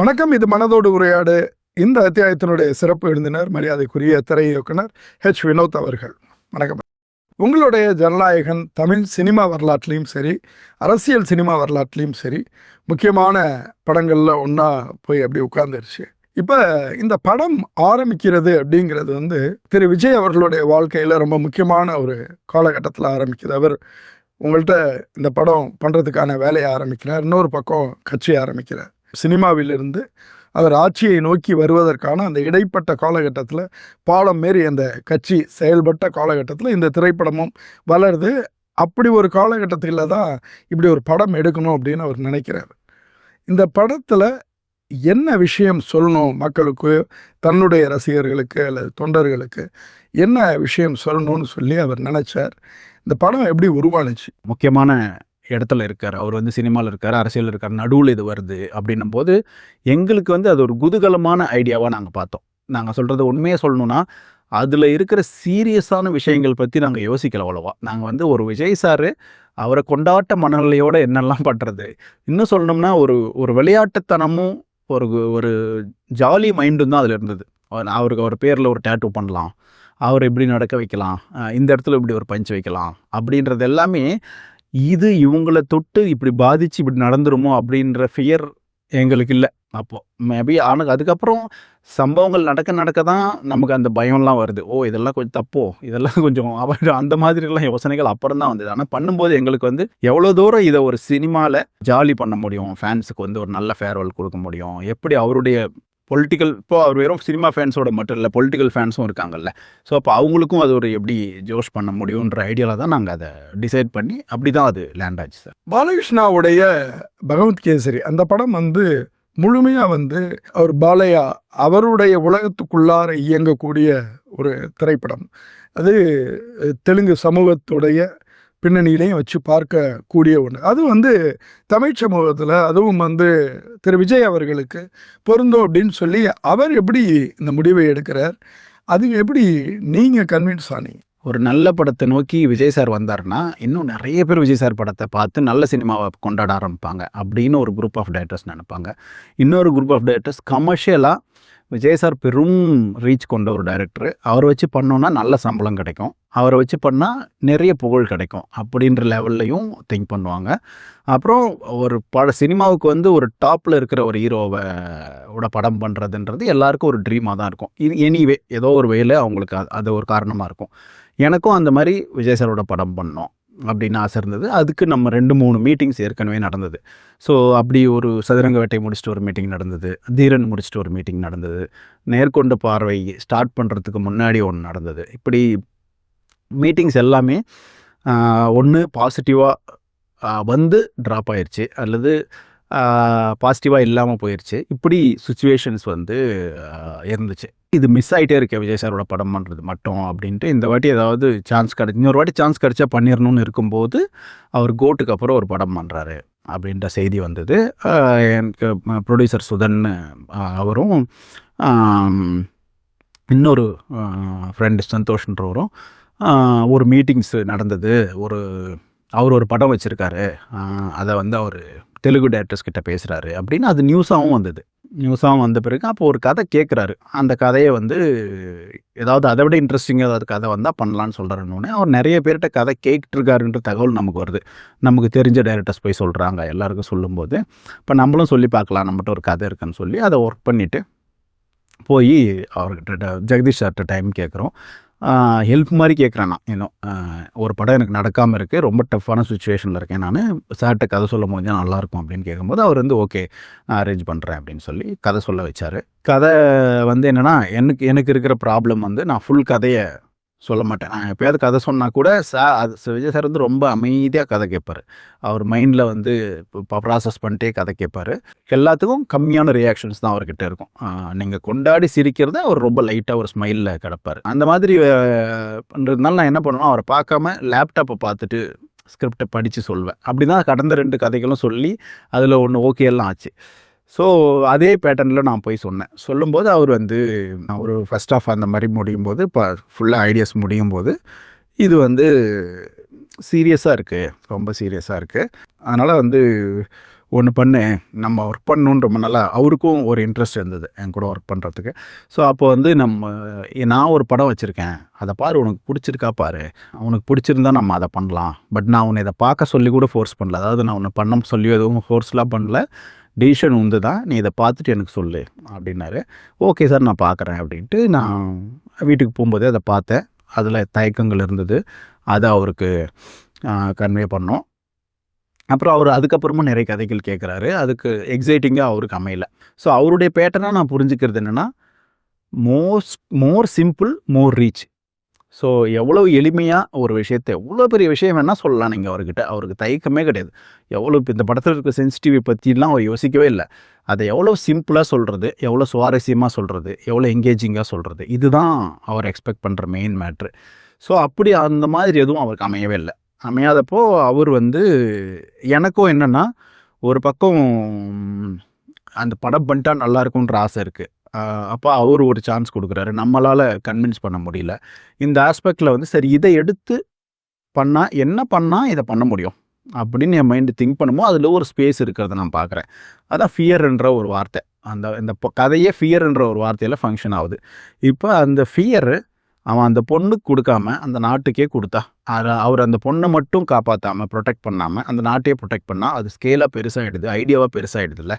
வணக்கம். இது மனதோடு உரையாடு. இந்த அத்தியாயத்தினுடைய சிறப்பு விருந்தினர் மரியாதைக்குரிய திரை இயக்குனர் வினோத் அவர்கள். வணக்கம். உங்களுடைய ஜனநாயகன் தமிழ் சினிமா வரலாற்றிலையும் சரி, அரசியல் சினிமா வரலாற்றிலையும் சரி, முக்கியமான படங்களில் ஒன்றா போய் அப்படி உட்கார்ந்துருச்சு. இப்போ இந்த படம் ஆரம்பிக்கிறது அப்படிங்கிறது திரு விஜய் அவர்களுடைய வாழ்க்கையில் ரொம்ப முக்கியமான ஒரு காலகட்டத்தில் ஆரம்பிக்குது. அவர் உங்கள்கிட்ட இந்த படம் பண்ணுறதுக்கான வேலையை ஆரம்பிக்கிறார். இன்னொரு பக்கம் கட்சி ஆரம்பிக்கிறார். சினிமாவிலிருந்து அவர் ஆட்சியை நோக்கி வருவதற்கான அந்த இடைப்பட்ட காலகட்டத்தில் பாலம் மாரி அந்த கட்சி செயல்பட்ட காலகட்டத்தில் இந்த திரைப்படமும் வளருது. அப்படி ஒரு காலகட்டத்தில் தான் இப்படி ஒரு படம் எடுக்கணும் அப்படின்னு அவர் நினைக்கிறார். இந்த படத்தில் என்ன விஷயம் சொல்லணும் மக்களுக்கு, தன்னுடைய ரசிகர்களுக்கு அல்லது தொண்டர்களுக்கு என்ன விஷயம் சொல்லணும்னு சொல்லி அவர் நினைச்சார். இந்த படம் எப்படி உருவானுச்சு? முக்கியமான இடத்துல இருக்கார். அவர் சினிமாவில் இருக்கார், அரசியல் இருக்கார், நடுவில் இது வருது அப்படின்னும் போது எங்களுக்கு அது ஒரு குதூகலமான ஐடியாவாக நாங்கள் பார்த்தோம். நாங்கள் சொல்கிறது உண்மையாக சொல்லணும்னா, அதில் இருக்கிற சீரியஸான விஷயங்கள் பற்றி நாங்கள் யோசிக்கல அவ்வளோவா. நாங்கள் ஒரு விஜய் சார் அவரை கொண்டாட்ட மனநிலையோடு என்னெல்லாம் பண்ணுறது, இன்னும் சொல்லணும்னா ஒரு விளையாட்டுத்தனமும் ஒரு ஒரு ஜாலி மைண்டும் தான் அதில் இருந்தது. அவருக்கு அவர் பேரில் ஒரு டேட்டூ பண்ணலாம், அவர் இப்படி நடக்க வைக்கலாம், இந்த இடத்துல இப்படி ஒரு பஞ்ச் வைக்கலாம் அப்படின்றது எல்லாமே இது இவங்கள தொட்டு இப்படி பாதிச்சு இப்படி நடந்துருமோ அப்படின்ற ஃபியர் எங்களுக்கு இல்லை அப்போது. மேபி ஆனால் அதுக்கப்புறம் சம்பவங்கள் நடக்க தான் நமக்கு அந்த பயம்லாம் வருது. ஓ இதெல்லாம் கொஞ்சம் தப்போ, இதெல்லாம் கொஞ்சம் அந்த மாதிரிலாம் யோசனைகள் அப்புறம் தான் வந்தது. ஆனால் பண்ணும்போது எங்களுக்கு எவ்வளோ தூரம் இதை ஒரு சினிமாவில் ஜாலி பண்ண முடியும், ஃபேன்ஸுக்கு ஒரு நல்ல ஃபேர்வெல் கொடுக்க முடியும், எப்படி அவருடைய பொலிட்டிக்கல், இப்போ அவர் வெறும் சினிமா ஃபேன்ஸோட மட்டும் இல்லை, பொலிட்டிக்கல் ஃபேன்ஸும் இருக்காங்கல்ல. ஸோ அப்போ அவங்களுக்கும் அது எப்படி ஜோஷ் பண்ண முடியுன்ற ஐடியாவில் தான் நாங்கள் அதை டிசைட் பண்ணி அப்படி தான் அது லேண்ட் ஆச்சு சார். பாலகிருஷ்ணாவுடைய பகவத் கேசரி அந்த படம் முழுமையாக அவர் பாலையா அவருடைய உலகத்துக்குள்ளார இயங்கக்கூடிய ஒரு திரைப்படம். அது தெலுங்கு சமூகத்துடைய பின்னணியிலையும் வச்சு பார்க்கக்கூடிய ஒன்று. அது தமிழ் சமூகத்தில் அதுவும் திரு விஜய் அவர்களுக்கு பொருந்தும் அப்படின்னு சொல்லி அவர் எப்படி இந்த முடிவை எடுக்கிறார், அது எப்படி நீங்கள் கன்வின்ஸ் ஆனீங்க? ஒரு நல்ல படத்தை நோக்கி விஜய் சார் வந்தார்னா இன்னும் நிறைய பேர் விஜய் சார் படத்தை பார்த்து நல்ல சினிமாவை கொண்டாட ஆரம்பிப்பாங்க அப்படின்னு ஒரு குரூப் ஆஃப் டைரக்டர்ஸ் நினைப்பாங்க. இன்னொரு குரூப் ஆஃப் டைரக்டர்ஸ் கமர்ஷியலாக விஜய் சார் பெரும் ரீச் கொண்ட ஒரு டைரக்டர், அவரை வச்சு பண்ணோன்னா நல்ல சம்பளம் கிடைக்கும், அவரை வச்சு பண்ணால் நிறைய புகழ் கிடைக்கும் அப்படின்ற லெவல்லையும் திங்க் பண்ணுவாங்க. அப்புறம் ஒரு சினிமாவுக்கு ஒரு டாப்பில் இருக்கிற ஒரு ஹீரோவோட படம் பண்ணுறதுன்றது எல்லாருக்கும் ஒரு ட்ரீமாக தான் இருக்கும். இது எனிவே ஏதோ ஒரு வேலை அவங்களுக்கு அது ஒரு காரணமாக இருக்கும். எனக்கும் அந்த மாதிரி விஜய் சாரோட படம் பண்ணோம் அப்படின்னு ஆசை இருந்தது. அதுக்கு நம்ம 2-3 மீட்டிங்ஸ் ஏற்கனவே நடந்தது. ஸோ அப்படி ஒரு சதுரங்க வேட்டை முடிச்சுட்டு ஒரு மீட்டிங் நடந்தது, தீரன் முடிச்சுட்டு ஒரு மீட்டிங் நடந்தது, நேர்கொண்ட பார்வை ஸ்டார்ட் பண்ணுறதுக்கு முன்னாடி ஒன்று நடந்தது. இப்படி மீட்டிங்ஸ் எல்லாமே ஒன்று பாசிட்டிவாக ட்ராப் ஆயிடுச்சு அல்லது பாசிட்டிவாக இல்லாமல் போயிடுச்சு. இப்படி சுச்சுவேஷன்ஸ் இருந்துச்சு. இது மிஸ் ஆகிட்டே இருக்கேன் விஜய் சாரோட படம் பண்ணுறது மட்டும் அப்படின்ட்டு. இந்த வாட்டி ஏதாவது சான்ஸ் இன்னொரு வாட்டி சான்ஸ் கிடச்சா பண்ணிடணும்னு இருக்கும்போது அவர் கோட்டுக்கு அப்புறம் ஒரு படம் பண்ணுறாரு அப்படின்ற செய்தி வந்தது. எனக்கு ப்ரொடியூசர் சுதன் அவரும் இன்னொரு ஃப்ரெண்டு சந்தோஷ்ன்றவரும் ஒரு மீட்டிங்ஸ் நடந்தது. அவர் ஒரு படம் வச்சுருக்காரு, அதை அவர் தெலுங்கு டேரக்டர்ஸ் கிட்ட பேசுகிறாரு அப்படின்னு அது நியூஸாகவும் வந்தது. நியூஸாகவும் வந்த பிறகு அப்போ ஒரு கதை கேட்குறாரு. அந்த கதையை ஏதாவது அதை விட இன்ட்ரெஸ்டிங்காக ஏதாவது கதை வந்தால் பண்ணலான்னு சொல்கிறேன்னொன்னே அவர் நிறைய பேர்கிட்ட கதை கேட்டுருக்காருன்ற தகவல் நமக்கு வருது. நமக்கு தெரிஞ்ச டைரக்டர்ஸ் போய் சொல்கிறாங்க, எல்லாருக்கும் சொல்லும்போது இப்போ நம்மளும் சொல்லி பார்க்கலாம், நம்மகிட்ட ஒரு கதை இருக்குன்னு சொல்லி அதை ஒர்க் பண்ணிவிட்டு போய் அவர்கிட்ட ஜெகதீஷ் சார்கிட்ட டைம் கேட்குறோம். ஹெல்ப் மாதிரி கேட்குறேன். நான் இன்னும் ஒரு படம் எனக்கு நடக்காமல் இருக்குது, ரொம்ப டஃப்பான சுச்சுவேஷனில் இருக்கேன், நான் சார்கிட்ட கதை சொல்ல முடிஞ்சால் நல்லாயிருக்கும் அப்படின்னு கேட்கும்போது அவர் ஓகே நான் அரேஞ்ச் பண்ணுறேன் அப்படின்னு சொல்லி கதை சொல்ல வச்சார். கதை என்னென்னா எனக்கு இருக்கிற ப்ராப்ளம் நான் ஃபுல் கதையை சொல்ல மாட்டேன். நான் எப்போயாவது கதை சொன்னால் கூட விஜய் சார் ரொம்ப அமைதியாக கதை கேட்பார். அவர் மைண்டில் ப்ராசஸ் பண்ணிட்டே கதை கேட்பார். எல்லாத்துக்கும் கம்மியான ரியாக்ஷன்ஸ் தான் அவர்கிட்ட இருக்கும். நீங்கள் கொண்டாடி சிரிக்கிறத அவர் ரொம்ப லைட்டாக ஒரு ஸ்மைலில் கிடப்பார். அந்த மாதிரி பண்ணுறதுனால நான் என்ன பண்ணுவேன், அவரை பார்க்காம லேப்டாப்பை பார்த்துட்டு ஸ்கிரிப்டை படித்து சொல்வேன். அப்படி தான் கடந்த 2 கதைகளும் சொல்லி அதில் ஒன்று ஓகே எல்லாம் ஆச்சு. ஸோ அதே பேட்டர்னில் நான் போய் சொன்னேன். சொல்லும்போது அவர் ஒரு ஃபர்ஸ்ட் ஆஃப் அந்த மாதிரி முடியும் போது இப்போ ஃபுல்லாக ஐடியாஸ் முடியும் போது இது சீரியஸாக இருக்குது, ரொம்ப சீரியஸாக இருக்குது. அதனால் ஒன்று பண்ணு, நம்ம ஒர்க் பண்ணணுன்ற ரொம்ப நல்லா அவருக்கும் ஒரு இன்ட்ரெஸ்ட் இருந்தது என் கூட ஒர்க் பண்ணுறதுக்கு. ஸோ அப்போ வந்து நான் ஒரு படம் வச்சுருக்கேன், அதை பாரு, உனக்கு பிடிச்சிருக்கா பாரு, உனக்கு பிடிச்சிருந்தா நம்ம அதை பண்ணலாம். பட் நான் உன்னை இதை பார்க்க சொல்லி கூட ஃபோர்ஸ் பண்ணல. அதாவது நான் உன்னை பண்ண சொல்லி எதுவும் ஃபோர்ஸ்லாம் பண்ணல, டிசிஷன் உந்து தான், நீ இதை பார்த்துட்டு எனக்கு சொல்லு அப்படின்னாரு. ஓகே சார், நான் பார்க்குறேன் அப்படின்ட்டு நான் வீட்டுக்கு போகும்போதே அதை பார்த்தேன். அதில் தயக்கங்கள் இருந்தது, அதை அவருக்கு கன்வே பண்ணோம். அப்புறம் அவர் அதுக்கப்புறமா நிறைய கதைகள் கேட்குறாரு. அதுக்கு எக்ஸைட்டிங்காக அவருக்கு அமையல. ஸோ அவருடைய பேட்டர்னாக நான் புரிஞ்சுக்கிறது என்னென்னா, மோர் சிம்பிள் மோர் ரீச். ஸோ எவ்வளோ எளிமையாக ஒரு விஷயத்தை, எவ்வளோ பெரிய விஷயம் வேணால் சொல்லலாம் நீங்கள் அவர்கிட்ட. அவருக்கு தயக்கமே கிடையாது. எவ்வளோ இப்போ இந்த படத்தில் இருக்க சென்சிட்டிவி பற்றிலாம் அவர் யோசிக்கவே இல்லை. அதை எவ்வளோ சிம்பிளாக சொல்கிறது, எவ்வளோ சுவாரஸ்யமாக சொல்கிறது, எவ்வளோ எங்கேஜிங்காக சொல்கிறது, இதுதான் அவர் எக்ஸ்பெக்ட் பண்ணுற மெயின் மேட்ரு. ஸோ அப்படி அந்த மாதிரி எதுவும் அவருக்கு அமையவே இல்லை. அமையாதப்போ அவர் வந்து எனக்கும் என்னென்னா, ஒரு பக்கம் அந்த படம் பண்ணிட்டா நல்லாயிருக்குன்ற ஆசை இருக்குது. அப்போ அவர் ஒரு சான்ஸ் கொடுக்குறாரு. நம்மளால் கன்வின்ஸ் பண்ண முடியல. இந்த ஆஸ்பெக்டில் வந்து சரி, இதை எடுத்து பண்ணால் என்ன பண்ணால் இதை பண்ண முடியும் அப்படின்னு என் மைண்டு திங்க் பண்ணுமோ அதில் ஒரு ஸ்பேஸ் இருக்கிறத நான் பார்க்குறேன். அதான் ஃபியர்ன்ற ஒரு வார்த்தை. இந்த கதையே ஃபியர்ன்ற ஒரு வார்த்தையில் ஃபங்க்ஷன் ஆகுது. இப்போ அந்த ஃபியரு அவன் அந்த பொண்ணுக்கு கொடுக்காம அந்த நாட்டுக்கே கொடுத்தா, அவர் அந்த பொண்ணை மட்டும் காப்பாற்றாமல் ப்ரொடெக்ட் பண்ணாமல் அந்த நாட்டையே ப்ரொடெக்ட் பண்ணால் அது ஸ்கேலாக பெருசாகிடுது, ஐடியாவாக பெருசாகிடுதுல்ல.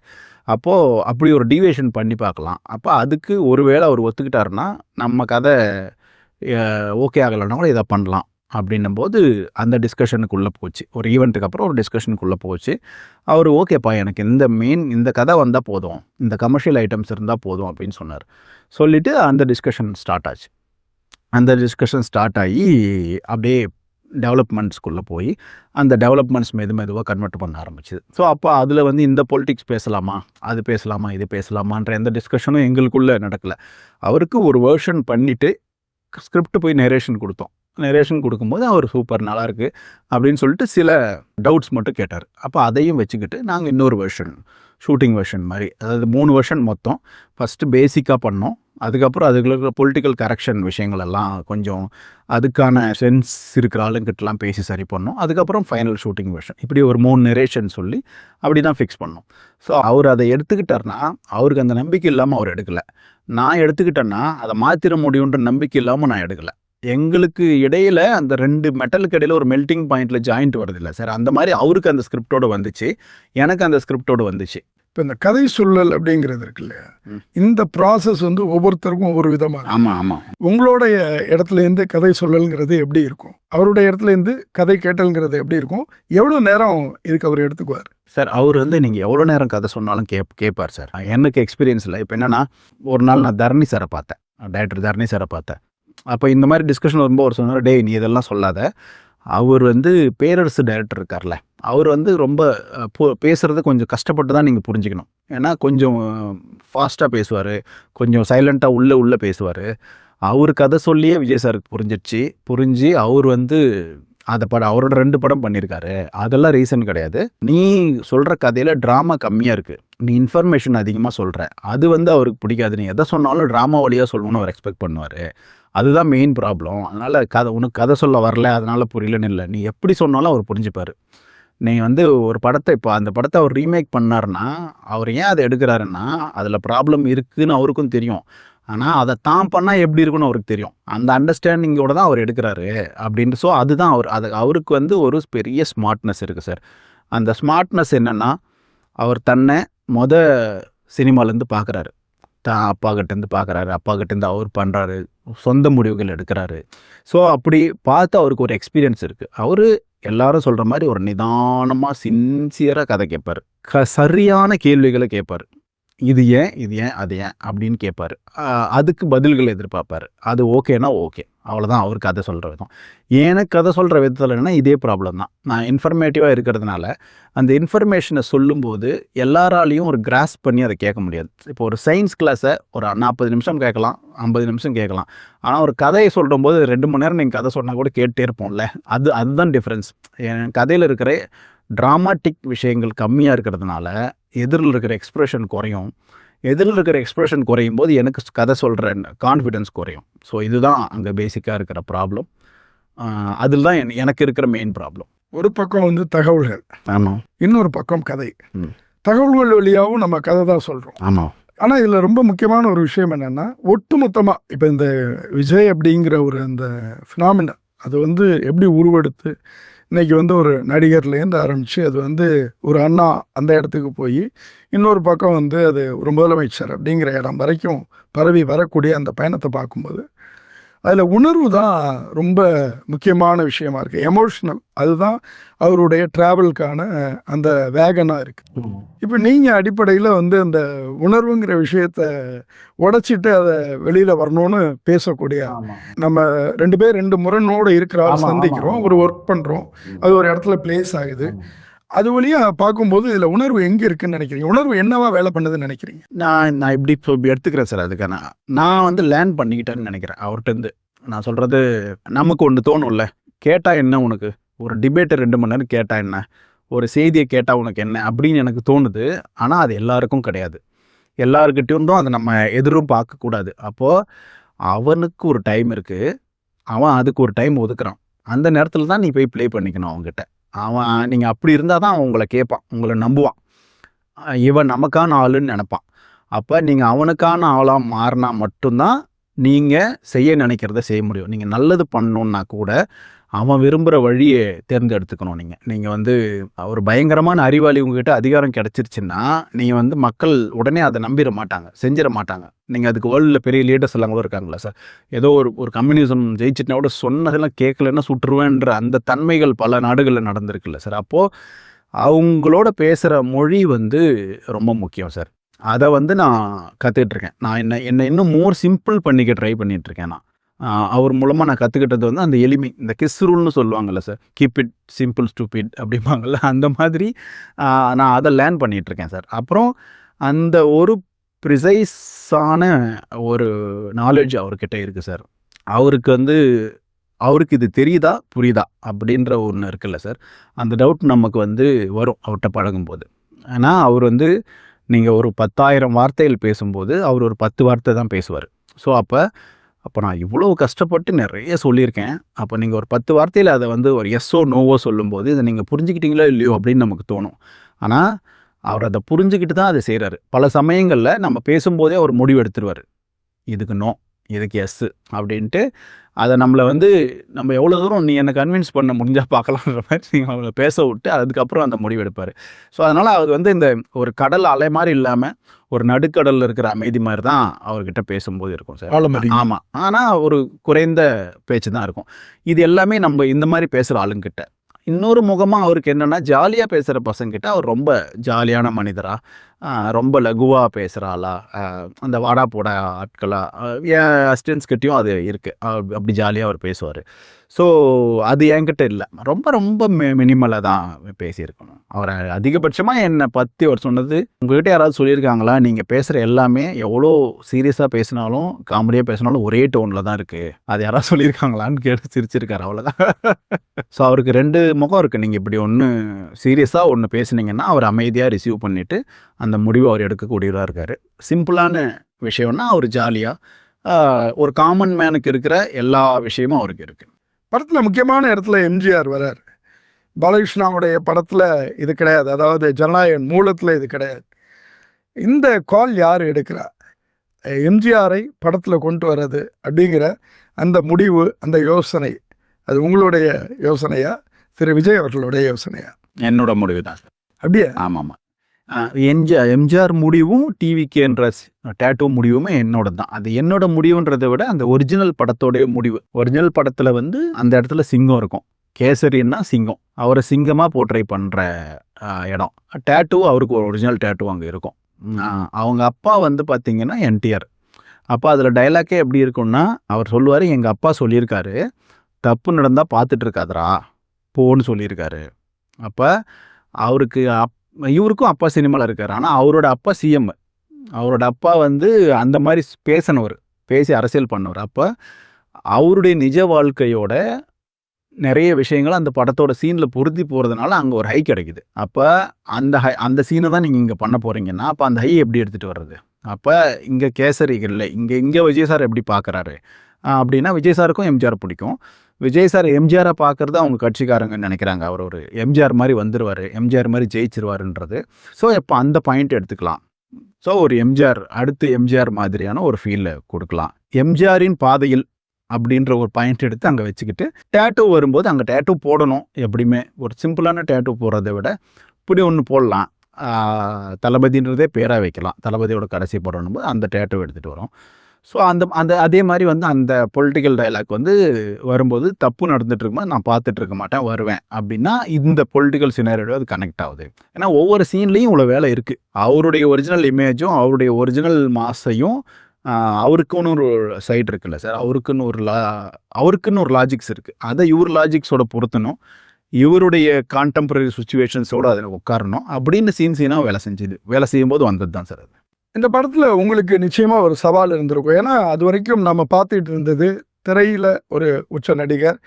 அப்போது அப்படி ஒரு டிவியேஷன் பண்ணி பார்க்கலாம். அப்போ அதுக்கு ஒருவேளை அவர் ஒத்துக்கிட்டாருன்னா நம்ம கதை ஓகே ஆகலைன்னா கூட இதை பண்ணலாம் அப்படின்னும்போது அந்த டிஸ்கஷனுக்குள்ளே போச்சு. ஒரு ஈவெண்ட்டுக்கு அப்புறம் ஒரு டிஸ்கஷனுக்குள்ளே போச்சு. அவர் ஓகேப்பா, எனக்கு இந்த கதை வந்தால் போதும், இந்த கமர்ஷியல் ஐட்டம்ஸ் இருந்தால் போதும் அப்படின்னு சொன்னார். சொல்லிவிட்டு அந்த டிஸ்கஷன் ஸ்டார்ட் ஆச்சு. அந்த டிஸ்கஷன் ஸ்டார்ட் ஆகி அப்படியே டெவலப்மெண்ட்ஸ்குள்ளே போய் அந்த டெவலப்மெண்ட்ஸ் மெதுவாக கன்வெர்ட் பண்ண ஆரம்பிச்சுது. ஸோ அப்போ அதில் வந்து இந்த பொலிட்டிக்ஸ் பேசலாமா, அது பேசலாமா, இது பேசலாமான்ற எந்த டிஸ்கஷனும் எங்களுக்குள்ளே நடக்கலை. அவருக்கு ஒரு வேர்ஷன் பண்ணிவிட்டு ஸ்கிரிப்ட் போய் நரேஷன் கொடுத்தோம். நரேஷன் கொடுக்கும்போது அவர் சூப்பர் நல்லாயிருக்கு அப்படின்னு சொல்லிட்டு சில டவுட்ஸ் மட்டும் கேட்டார். அப்போ அதையும் வச்சுக்கிட்டு நாங்கள் இன்னொரு வெர்ஷன், ஷூட்டிங் வெர்ஷன் மாதிரி, அதாவது 3 வெர்ஷன் மொத்தம். ஃபஸ்ட்டு பேசிக்காக பண்ணோம். அதுக்கப்புறம் அதுக்குள்ள இருக்கிற பொலிட்டிக்கல் கரெக்ஷன் விஷயங்களெல்லாம் கொஞ்சம் அதுக்கான சென்ஸ் இருக்கிற ஆளுங்கிட்டலாம் பேசி சரி பண்ணோம். அதுக்கப்புறம் ஃபைனல் ஷூட்டிங் வெர்ஷன். இப்படி ஒரு 3 நரேஷன் சொல்லி அப்படி தான் ஃபிக்ஸ் பண்ணோம். ஸோ அவர் அதை எடுத்துக்கிட்டார்னா, அவருக்கு அந்த நம்பிக்கை இல்லாமல் அவர் எடுக்கலை. நான் எடுத்துக்கிட்டேன்னா அதை மாற்றிட முடியுன்ற நம்பிக்கை இல்லாமல் நான் எடுக்கலை. எங்களுக்கு இடையில அந்த 2 மெட்டலுக்கு இடையில ஒரு மெல்டிங் பாயிண்டில் ஜாயிண்ட் வருதில்ல சார், அந்த மாதிரி அவருக்கு அந்த ஸ்கிரிப்டோடு வந்துச்சு, எனக்கு அந்த ஸ்கிரிப்டோடு வந்துச்சு. இப்போ இந்த கதை சொல்லல் அப்படிங்கிறது இருக்கு இல்லையா, இந்த ப்ராசஸ் வந்து ஒவ்வொருத்தருக்கும் ஒவ்வொரு விதமாக. ஆமாம். உங்களுடைய இடத்துலேருந்து கதை சொல்லல்ங்கிறது எப்படி இருக்கும், அவருடைய இடத்துலேருந்து கதை கேட்டல்ங்கிறது எப்படி இருக்கும், எவ்வளோ நேரம் இதுக்கு அவர் எடுத்துக்குவார் சார்? அவர் வந்து நீங்கள் எவ்வளோ நேரம் கதை சொன்னாலும் கேட்பார் சார். எனக்கு எக்ஸ்பீரியன்ஸ் இல்லை. இப்போ என்னென்னா, ஒரு நாள் நான் தரணி சாரை பார்த்தேன், டைரக்டர் தரணி சாரை பார்த்தேன். அப்போ இந்த மாதிரி டிஸ்கஷன் வரும்போது அவர் சொன்னார், டேய் நீ இதெல்லாம் சொல்லாத. அவர் வந்து பேரரசு டைரக்டர் இருக்கார்ல, அவர் வந்து ரொம்ப பேசுகிறது கொஞ்சம் கஷ்டப்பட்டு தான் நீங்கள் புரிஞ்சுக்கணும். ஏன்னா கொஞ்சம் ஃபாஸ்ட்டாக பேசுவார், கொஞ்சம் சைலண்ட்டாக உள்ளே பேசுவார். அவர் கதை சொல்லியே விஜய் சாருக்கு புரிஞ்சு அவர் வந்து அதை அவரோட 2 படம் பண்ணியிருக்காரு. அதெல்லாம் ரீசன் கிடையாது. நீ சொல்கிற கதையில் ட்ராமா கம்மியாக இருக்குது, நீ இன்ஃபர்மேஷன் அதிகமாக சொல்கிற, அது வந்து அவருக்கு பிடிக்காது. நீ எதை சொன்னாலும் ட்ராமா வழியாக சொல்லணும்னு அவர் எக்ஸ்பெக்ட் பண்ணுவார். அதுதான் மெயின் ப்ராப்ளம். அதனால் உனக்கு கதை சொல்ல வரல, அதனால் புரியலன்னு இல்லை, நீ எப்படி சொன்னாலும் அவர் புரிஞ்சுப்பார். நீ வந்து ஒரு படத்தை, இப்போ அந்த படத்தை அவர் ரீமேக் பண்ணார்னா, அவர் ஏன் அதை எடுக்கிறாருன்னா அதில் ப்ராப்ளம் இருக்குதுன்னு அவருக்கும் தெரியும். ஆனால் அதை தான் பண்ணால் எப்படி இருக்குன்னு அவருக்கு தெரியும். அந்த அண்டர்ஸ்டாண்டிங்கோடு தான் அவர் எடுக்கிறாரு அப்படின்ட்டு. ஸோ அதுதான் அவருக்கு வந்து ஒரு பெரிய ஸ்மார்ட்னஸ் இருக்குது சார். அந்த ஸ்மார்ட்னஸ் என்னென்னா, அவர் தன்னை சினிமாலேருந்து பார்க்குறாரு, தான் அப்பாக்கிட்டேருந்து பார்க்குறாரு, அப்பாக்கிட்டேருந்து அவர் பண்ணுறாரு, சொந்த முடிவுகள் எடுக்கிறாரு. ஸோ அப்படி பார்த்து அவருக்கு ஒரு எக்ஸ்பீரியன்ஸ் இருக்குது. அவர் எல்லாரும் சொல்கிற மாதிரி ஒரு நிதானமாக சின்சியராக கதை கேட்பார், சரியான கேள்விகளை கேட்பார். இது ஏன் அது ஏன் அப்படின்னு கேட்பார். அதுக்கு பதில்கள் எதிர்பார்ப்பார். அது ஓகேனா ஓகே, அவ்வளோதான் அவர் கதை சொல்கிற விதம். எனக்கு கதை சொல்கிற விதத்தில் என்னென்னா இதே ப்ராப்ளம் தான். நான் இன்ஃபர்மேட்டிவாக இருக்கிறதுனால அந்த இன்ஃபர்மேஷனை சொல்லும்போது எல்லாராலையும் ஒரு கிராஸ் பண்ணி அதை கேட்க முடியாது. இப்போ ஒரு சயின்ஸ் கிளாஸை ஒரு 40 நிமிஷம் கேட்கலாம், 50 நிமிஷம் கேட்கலாம். ஆனால் ஒரு கதையை சொல்லும்போது 2 மணி நேரம் நீங்கள் கதை சொன்னால் கூட கேட்டே இருப்போம்ல. அதுதான் டிஃப்ரென்ஸ். என் கதையில் இருக்கிற ட்ராமாட்டிக் விஷயங்கள் கம்மியாக இருக்கிறதுனால எதிரில் இருக்கிற எக்ஸ்ப்ரெஷன் குறையும். எதிரில் இருக்கிற எக்ஸ்ப்ரெஷன் குறையும் போது எனக்கு கதை சொல்கிற கான்ஃபிடென்ஸ் குறையும். ஸோ இதுதான் அங்கே பேசிக்காக இருக்கிற ப்ராப்ளம். அதில் தான் எனக்கு இருக்கிற மெயின் ப்ராப்ளம். ஒரு பக்கம் வந்து தகவல்கள், ஆமாம், இன்னொரு பக்கம் கதை. தகவல்கள் வழியாகவும் நம்ம கதை தான் சொல்கிறோம். ஆமாம். ஆனால் இதில் ரொம்ப முக்கியமான ஒரு விஷயம் என்னென்னா, ஒட்டுமொத்தமாக இப்போ இந்த விஜய் அப்படிங்கிற ஒரு அந்த ஃபினாமினா அது வந்து எப்படி உருவெடுத்து இன்றைக்கி வந்து ஒரு நடிகர்லேருந்து ஆரம்பித்து அது வந்து ஒரு அண்ணா அந்த இடத்துக்கு போய் இன்னொரு பக்கம் வந்து அது ஒரு முதலமைச்சர் அப்படிங்கிற இடம் வரைக்கும் பரவி வரக்கூடிய அந்த பயணத்தை பார்க்கும்போது அதில் உணர்வு தான் ரொம்ப முக்கியமான விஷயமா இருக்குது. எமோஷ்னல் அதுதான் அவருடைய ட்ராவலுக்கான அந்த வேகனாக இருக்குது. இப்போ நீங்கள் அடிப்படையில் வந்து அந்த உணர்வுங்கிற விஷயத்த உடைச்சிட்டு அதை வெளியில் வரணும்னு பேசக்கூடிய நம்ம 2 பேர் 2 முரண்னோடு இருக்கிற ஆள் சந்திக்கிறோம், ஒரு ஒர்க் பண்ணுறோம், அது ஒரு இடத்துல பிளேஸ் ஆகுது. அது வழியாக பார்க்கும்போது இதில் உணர்வு எங்கே இருக்குன்னு நினைக்கிறீங்க? உணர்வு என்னவா வேலை பண்ணுதுன்னு நினைக்கிறீங்க? நான் இப்படி எடுத்துக்கிறேன் சார். அதுக்கான நான் வந்து லேர்ன் பண்ணிக்கிட்டேன்னு நினைக்கிறேன் அவர்கிட்டருந்து. நான் சொல்கிறது நமக்கு ஒன்று தோணும்ல, கேட்டால் என்ன உனக்கு, ஒரு டிபேட்டை 2 மணி நேரம் கேட்டால் என்ன, ஒரு செய்தியை கேட்டால் உனக்கு என்ன அப்படின்னு எனக்கு தோணுது. ஆனால் அது எல்லாருக்கும் கிடையாது. எல்லாருக்கிட்டையும் அதை நம்ம எதிரும் பார்க்கக்கூடாது. அப்போது அவனுக்கு ஒரு டைம் இருக்குது, அவன் அதுக்கு ஒரு டைம் ஒதுக்குறான். அந்த நேரத்தில் தான் நீ போய் ப்ளே பண்ணிக்கணும் அவங்ககிட்ட. அவன் நீங்கள் அப்படி இருந்தால் தான் அவன் உங்களை கேட்பான், உங்களை நம்புவான், இவன் நமக்கான ஆளுன்னு நினப்பான். அப்போ நீங்கள் அவனுக்கான ஆளாக மாறினா மட்டும்தான் நீங்கள் செய்ய நினைக்கிறத செய்ய முடியும். நீங்கள் நல்லது பண்ணணுன்னா கூட அவன் விரும்புகிற வழியை தேர்ந்தெடுத்துக்கணும். நீங்கள் வந்து ஒரு பயங்கரமான அறிவாளி உங்ககிட்ட அதிகாரம் கிடச்சிருச்சுன்னா நீங்கள் வந்து மக்கள் உடனே அதை நம்பிட மாட்டாங்க, செஞ்சிட மாட்டாங்க. நீங்கள் அதுக்கு வேர்ல்டில் பெரிய லீடர்ஸ் எல்லாம் கூட இருக்காங்களா சார், ஏதோ ஒரு கம்யூனிசம் ஜெயிச்சிட்டுனா கூட சொன்னதெல்லாம் கேட்கலன்னா சுட்டுருவேன்ற அந்த தன்மைகள் பல நாடுகளில் நடந்திருக்குல்ல சார். அப்போது அவங்களோட பேசுகிற மொழி வந்து ரொம்ப முக்கியம் சார். அதை வந்து நான் கற்றுக்கிட்டுருக்கேன். நான் என்னை இன்னும் மோர் சிம்பிள் பண்ணிக்க ட்ரை பண்ணிகிட்ருக்கேன். நான் அவர் மூலமாக நான் கற்றுக்கிட்டது வந்து அந்த எளிமை, இந்த கிஸ் ரூல்னு சொல்லுவாங்கள்ல sir, keep it simple stupid அப்படிம்பாங்கள்ல, அந்த மாதிரி நான் அதை லேர்ன் பண்ணிகிட்ருக்கேன் சார். அப்புறம் அந்த ஒரு ப்ரிசைஸான ஒரு நாலேஜ் அவர்கிட்ட இருக்குது சார். அவருக்கு இது தெரியுதா புரியுதா அப்படின்ற ஒன்று இருக்குல்ல சார், அந்த டவுட் நமக்கு வந்து வரும் அவர்கிட்ட பழகும்போது. ஆனால் அவர் வந்து நீங்கள் ஒரு 10,000 வார்த்தைகள் பேசும்போது அவர் ஒரு 10 வார்த்தை தான் பேசுவார். ஸோ அப்போ நான் இவ்வளோ கஷ்டப்பட்டு நிறைய சொல்லியிருக்கேன். அப்போ நீங்கள் ஒரு 10 வார்த்தையில் அதை வந்து ஒரு எஸ்ஸோ நோவோ சொல்லும்போது இதை நீங்கள் புரிஞ்சுக்கிட்டீங்களோ இல்லையோ அப்படின்னு நமக்கு தோணும். ஆனால் அவர் அதை புரிஞ்சுக்கிட்டு தான் அதை செய்கிறாரு. பல சமயங்களில் நம்ம பேசும்போதே அவர் முடிவு எடுத்துருவார், இதுக்கு நோ, இதுக்கு எஸ்ஸு அப்படின்ட்டு. அதை நம்மளை வந்து நம்ம எவ்வளோ தூரம் நீ என்னை கன்வின்ஸ் பண்ண முடிஞ்சால் பார்க்கலான்ற மாதிரி நீங்கள் அவங்கள பேச விட்டு அதுக்கப்புறம் அந்த முடிவு எடுப்பார். ஸோ அதனால் அவர் வந்து இந்த ஒரு கடல் அலை மாதிரி இல்லாமல் ஒரு நடுக்கடலில் இருக்கிற அமைதி மாதிரி தான் அவர்கிட்ட பேசும்போது இருக்கும் சார். ஆமாம், ஆனால் ஒரு குறைந்த பேச்சு தான் இருக்கும். இது எல்லாமே நம்ம இந்த மாதிரி பேசுகிற ஆளுங்கிட்ட. இன்னொரு முகமாக அவருக்கு என்னென்னா, ஜாலியாக பேசுகிற பசங்கிட்ட அவர் ரொம்ப ஜாலியான மனிதராக, ரொம்ப லகுவாக பேசுகிற ஆளா, அந்த வாடா போட ஆட்களாக, என் அசிஸ்டன்ஸ்கிட்டையும் அது இருக்குது. அப்படி ஜாலியாக அவர் பேசுவார். ஸோ அது என்கிட்ட இல்லை. ரொம்ப ரொம்ப மினிமலாக தான் பேசியிருக்கணும். அவர் அதிகபட்சமாக என்னை பற்றி அவர் சொன்னது, உங்கள்கிட்ட யாராவது சொல்லியிருக்காங்களா, நீங்கள் பேசுகிற எல்லாமே எவ்வளோ சீரியஸாக பேசினாலும் காமெடியாக பேசினாலும் ஒரே டோனில் தான் இருக்குது, அது யாராவது சொல்லியிருக்காங்களான்னு கேட்டு சிரிச்சிருக்காரு, அவ்வளோதான். ஸோ அவருக்கு 2 முகம் இருக்குது. நீங்கள் இப்படி ஒன்று சீரியஸாக ஒன்று பேசுனீங்கன்னா அவர் அமைதியாக ரிசீவ் பண்ணிவிட்டு அந்த முடிவு அவர் எடுக்கக்கூடியதாக இருக்கார். சிம்பிளான விஷயம்னா அவர் ஜாலியாக ஒரு காமன் மேனுக்கு இருக்கிற எல்லா விஷயமும் அவருக்கு இருக்குது. படத்தில் முக்கியமான இடத்துல எம்ஜிஆர் வரார். பாலகிருஷ்ணாவுடைய படத்தில் இது கிடையாது, அதாவது ஜனநாயகன் மூலத்தில் இது கிடையாது. இந்த கால் யார் எடுக்கிறா? எம்ஜிஆரை படத்தில் கொண்டு வர்றது அப்படிங்கிற அந்த முடிவு, அந்த யோசனை, அது உங்களுடைய யோசனையா, திரு விஜய் அவர்களுடைய யோசனையா? என்னோட முடிவு தான். அப்படியே? ஆமாம். எம்ஜிஆர் முடிவும் டிவிகேன்ற டேட்டூ முடிவுமே என்னோட தான். அது என்னோட முடிவுன்றதை விட அந்த ஒரிஜினல் படத்தோடைய முடிவு. ஒரிஜினல் படத்தில் வந்து அந்த இடத்துல சிங்கம் இருக்கும், கேசரின்னா சிங்கம், அவரை சிங்கமாக போர்ட்ரை பண்ணுற இடம். டேட்டூ அவருக்கு ஒரு ஒரிஜினல் டேட்டூ அங்கே இருக்கும். அவங்க அப்பா வந்து பார்த்திங்கன்னா என்டிஆர். அப்போ அதில் டைலாக்கே எப்படி இருக்குன்னா, அவர் சொல்லுவார், எங்கள் அப்பா சொல்லியிருக்காரு, தப்பு நடந்தால் பார்த்துட்டு இருக்காதரா போன்னு சொல்லியிருக்காரு. அப்போ அவருக்கு இவருக்கும் அப்பா சினிமாவில் இருக்கார். ஆனால் அவரோட அப்பா சிஎம், அவரோட அப்பா வந்து அந்த மாதிரி பேசினவர், பேசி அரசியல் பண்ணவர். அப்போ அவருடைய நிஜ வாழ்க்கையோட நிறைய விஷயங்கள் அந்த படத்தோட சீனில் பொருத்தி போகிறதுனால அங்கே ஒரு ஹை கிடைக்குது. அப்போ அந்த சீனை தான் நீங்கள் இங்கே பண்ண போகிறீங்கன்னா அப்போ அந்த ஹை எப்படி எடுத்துகிட்டு வர்றது? அப்போ இங்கே கேசரிகளில் இங்கே விஜய் சார் எப்படி பார்க்குறாரு அப்படின்னா, விஜய் சாருக்கும் எம்ஜிஆர் பிடிக்கும், விஜய் சார் எம்ஜிஆரை பார்க்குறது அவங்க கட்சிக்காரங்கன்னு நினைக்கிறாங்க. அவர் ஒரு எம்ஜிஆர் மாதிரி வந்துடுவார், எம்ஜிஆர் மாதிரி ஜெயிச்சிருவாருன்றது. ஸோ இப்போ அந்த பாயிண்ட் எடுத்துக்கலாம். ஸோ ஒரு எம்ஜிஆர் அடுத்து எம்ஜிஆர் மாதிரியான ஒரு ஃபீலை கொடுக்கலாம். எம்ஜிஆரின் பாதையில் அப்படின்ற ஒரு பாயிண்ட் எடுத்து அங்கே வச்சுக்கிட்டு டேட்டூ வரும்போது அங்கே டேட்டூ போடணும். எப்படியுமே ஒரு சிம்பிளான டேட்டூ போடுறதை விட இப்படி ஒன்று போடலாம். தளபதின்றதே பேராக வைக்கலாம். தளபதியோட கடைசி படம் போது அந்த டேட்டூ எடுத்துகிட்டு வரும். ஸோ அதே மாதிரி வந்து அந்த பொலிட்டிக்கல் டைலாக் வந்து வரும்போது தப்பு நடந்துட்டு இருக்கும்போது நான் பார்த்துட்டு இருக்க மாட்டேன், வருவேன் அப்படின்னா இந்த பொலிட்டிக்கல் சினாரியோட அது கனெக்ட் ஆகுது. ஏன்னா ஒவ்வொரு சீன்லேயும் இவ்வளோ வேலை இருக்குது. அவருடைய ஒரிஜினல் இமேஜும் அவருடைய ஒரிஜினல் மாஸையும் அவருக்குன்னு ஒரு சைடு இருக்குல்ல சார், அவருக்குன்னு ஒரு லாஜிக்ஸ் இருக்குது. அதை இவர் லாஜிக்ஸோட பொருத்தணும், இவருடைய கான்டெம்பரரி சுச்சுவேஷன்ஸோடு அதில் உட்காரணும் அப்படின்னு சீனாக வேலை செய்யும்போது வந்தது தான் சார் அது. இந்த படத்தில் உங்களுக்கு நிச்சயமாக ஒரு சவால் இருந்திருக்கும். ஏன்னா அது வரைக்கும் நம்ம பார்த்துட்டு இருந்தது திரையில் ஒரு உச்ச நடிகர்